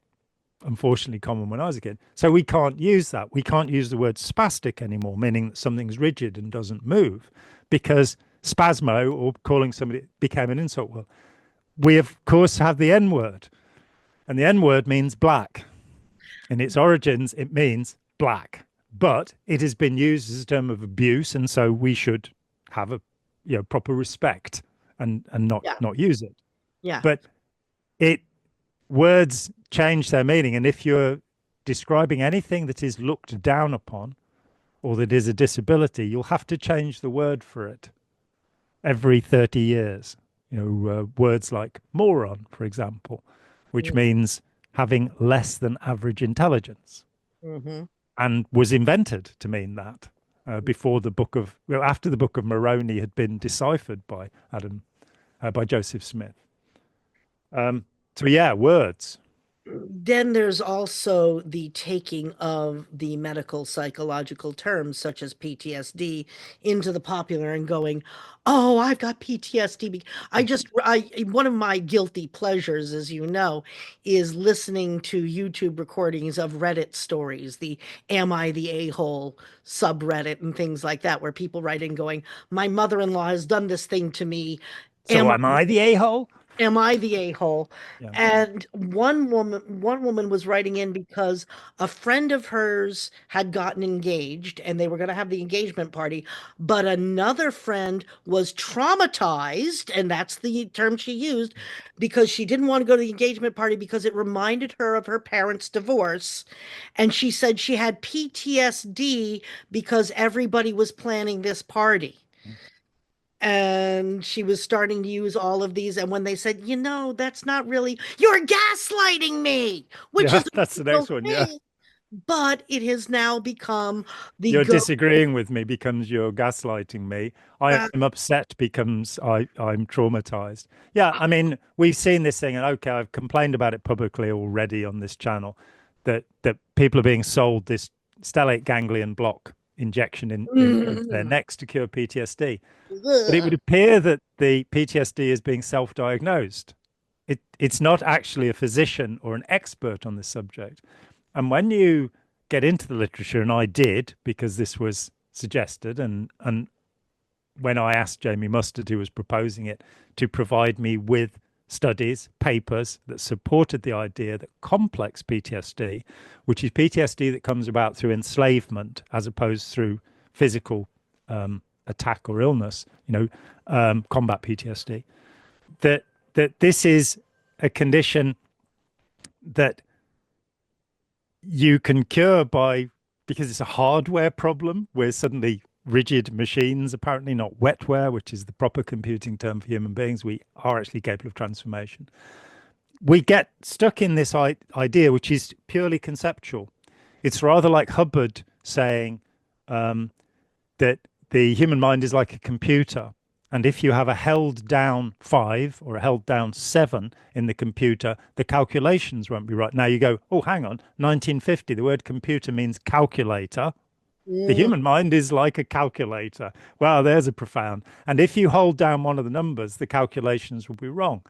Speaker 1: unfortunately common when I was a kid. So we can't use that. We can't use the word spastic anymore, meaning that something's rigid and doesn't move, because spasmo or calling somebody became an insult. Well, we of course have the N word, and the N word means black. In its origins, it means black, but it has been used as a term of abuse, and so we should have a proper respect and
Speaker 2: Yeah,
Speaker 1: not use it.
Speaker 2: yeah.
Speaker 1: But it words change their meaning, and if you're describing anything that is looked down upon or that is a disability, you'll have to change the word for it every 30 years. Words like moron, for example, which means having less than average intelligence,
Speaker 2: Mm-hmm.
Speaker 1: and was invented to mean that before the book of, well, after the book of Moroni had been deciphered by by Joseph Smith. So yeah, words.
Speaker 2: Then there's also the taking of the medical psychological terms such as PTSD into the popular and going, "Oh, I've got PTSD." I one of my guilty pleasures, as you know, is listening to YouTube recordings of Reddit stories, the "Am I the a-hole" subreddit and things like that, where people write in going, "My mother-in-law has done this thing to me.
Speaker 1: So
Speaker 2: Am
Speaker 1: am I the a-hole?
Speaker 2: am I the a-hole?"
Speaker 1: Yeah.
Speaker 2: And one woman was writing in because a friend of hers had gotten engaged and they were going to have the engagement party, but another friend was traumatized, and that's the term she used, because she didn't want to go to the engagement party because it reminded her of her parents' divorce. And she said she had PTSD because everybody was planning this party, and she was starting to use all of these. And when they said, that's not really, you're gaslighting me, which
Speaker 1: Yeah,
Speaker 2: is a
Speaker 1: that's the
Speaker 2: real
Speaker 1: next one. Yeah.
Speaker 2: thing, but it has now become the
Speaker 1: You're
Speaker 2: go.
Speaker 1: disagreeing with me becomes you're gaslighting me.
Speaker 2: uh,
Speaker 1: I'm upset becomes I'm traumatized. Yeah, I mean, we've seen this thing, and okay, I've complained about it publicly already on this channel that people are being sold this stellate ganglion block injection into their necks to cure PTSD. But it would
Speaker 2: ugh.
Speaker 1: appear that the PTSD is being self-diagnosed. It's not actually a physician or an expert on this subject. And when you get into the literature, and I did because this was suggested, and when I asked Jamie Mustard, who was proposing it, to provide me with studies, papers that supported the idea that complex PTSD, which is PTSD that comes about through enslavement as opposed through physical attack or illness, combat PTSD, that this is a condition that you can cure by, because it's a hardware problem. We're suddenly rigid machines, apparently not wetware, which is the proper computing term for human beings. We are actually capable of transformation. We get stuck in this idea, which is purely conceptual. It's rather like Hubbard saying that the human mind is like a computer. And if you have a held down 5 or a held down 7 in the computer, the calculations won't be right. Now you go, oh, hang on, 1950, the word computer means calculator. The
Speaker 2: Mm.
Speaker 1: human mind is like a calculator. Wow, there's a profound. And if you hold down one of the numbers, the calculations will be wrong.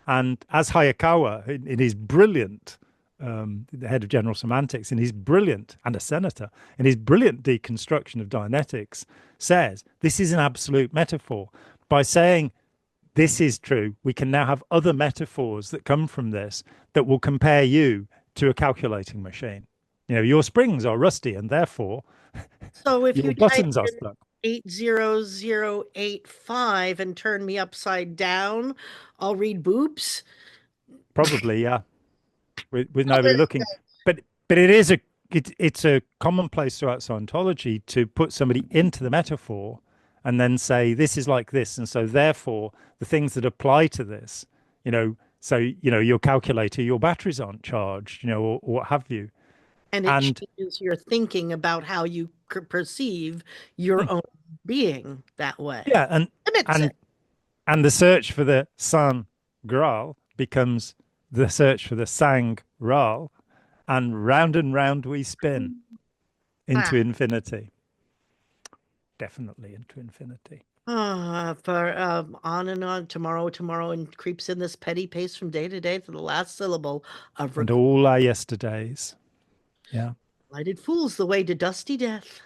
Speaker 1: And as Hayakawa, in his brilliant, the head of general semantics, in his brilliant, and a senator, in his brilliant deconstruction of Dianetics, says this is an absolute metaphor. By saying this is true, we can now have other metaphors that come from this that will compare you to a calculating machine. Your springs are rusty and therefore
Speaker 2: So if
Speaker 1: your
Speaker 2: you type
Speaker 1: buttons are
Speaker 2: in
Speaker 1: stuck.
Speaker 2: 80085 and turn me upside down, I'll read boobs.
Speaker 1: Probably, yeah, with nobody looking. But it's a commonplace throughout Scientology to put somebody into the metaphor and then say this is like this, and so therefore the things that apply to this, so your calculator, your batteries aren't charged, or what have you.
Speaker 2: And it
Speaker 1: And
Speaker 2: changes your thinking about how you perceive your own being that way.
Speaker 1: yeah, and
Speaker 2: Limits
Speaker 1: and
Speaker 2: it.
Speaker 1: and the search for the San Graal becomes the search for the Sang Graal, and round we spin
Speaker 2: Ah,
Speaker 1: into infinity. Definitely into infinity.
Speaker 2: for on and on, tomorrow, and creeps in this petty pace from day to day for the last syllable of
Speaker 1: And all our yesterdays. Yeah.
Speaker 2: lighted fools the way to dusty death.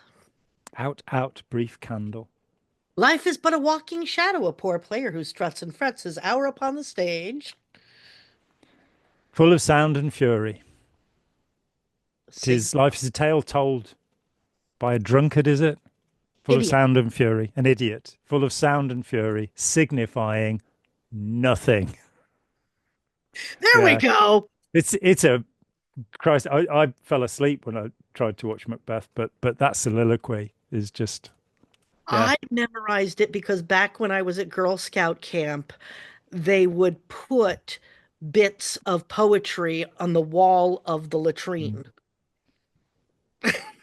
Speaker 1: Out, out, brief candle.
Speaker 2: Life is but a walking shadow, a poor player who struts and frets his hour upon the stage.
Speaker 1: Full of sound and fury.
Speaker 2: Sig
Speaker 1: 'Tis life is a tale told by a drunkard, is it? Full of
Speaker 2: idiot.
Speaker 1: sound and fury. An idiot. Full of sound and fury, signifying nothing.
Speaker 2: There we
Speaker 1: Yeah.
Speaker 2: go.
Speaker 1: It's a Christ. I fell asleep when I tried to watch Macbeth, but that soliloquy is just yeah.
Speaker 2: I memorized it because back when I was at Girl Scout camp, they would put bits of poetry on the wall of the
Speaker 1: Mm.
Speaker 2: latrine.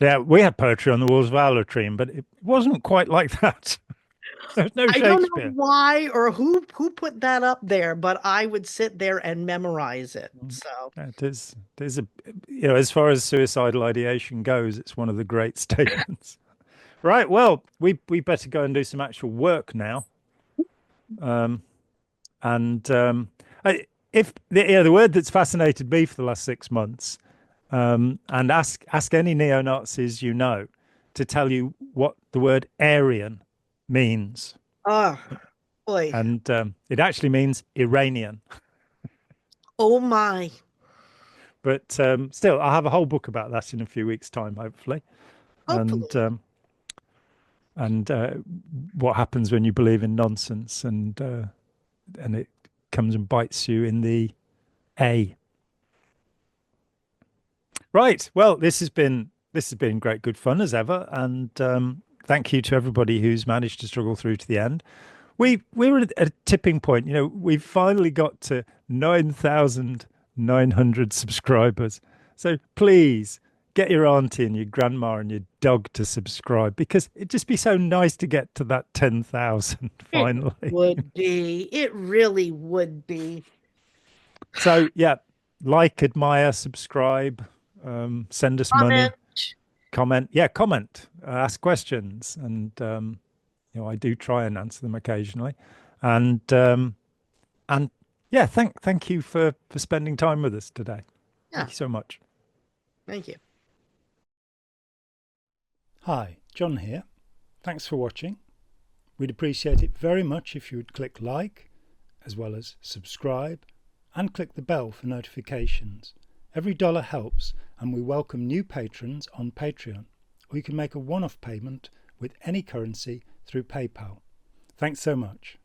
Speaker 1: Yeah, we had poetry on the walls of our latrine, but it wasn't quite like that. There's no
Speaker 2: I don't know
Speaker 1: Shakespeare.
Speaker 2: why or who put that up there, but I would sit there and memorize it.
Speaker 1: Mm.
Speaker 2: So,
Speaker 1: Yeah, it is a as far as suicidal ideation goes, it's one of the great statements. Right, well, we better go and do some actual work now. Um, and if the word that's fascinated me for the last 6 months, and ask any neo-Nazis you know to tell you what the word Aryan means,
Speaker 2: oh boy.
Speaker 1: and it actually means Iranian.
Speaker 2: Oh my.
Speaker 1: But still, I'll have a whole book about that in a few weeks' time, hopefully, and
Speaker 2: Hopefully.
Speaker 1: and what happens when you believe in nonsense, and it comes and bites you in the A. Right. Well, this has been great, good fun as ever, and thank you to everybody who's managed to struggle through to the end. We were at a tipping point. We've finally got to 9,900 subscribers. So please get your auntie and your grandma and your dog to subscribe because it'd just be so nice to get to that 10,000
Speaker 2: It
Speaker 1: finally.
Speaker 2: would be. It really would be.
Speaker 1: So yeah, like, admire, subscribe, send us
Speaker 2: Comment.
Speaker 1: money, comment. Yeah, comment, ask questions, and I do try and answer them occasionally, and and yeah, thank you for spending time with us today.
Speaker 2: Yeah.
Speaker 1: Thank you so much.
Speaker 2: Thank you.
Speaker 1: Hi, John here. Thanks for watching. We'd appreciate it very much if you would click like, as well as subscribe, and click the bell for notifications. Every dollar helps, and we welcome new patrons on Patreon, or you can make a one-off payment with any currency through PayPal. Thanks so much.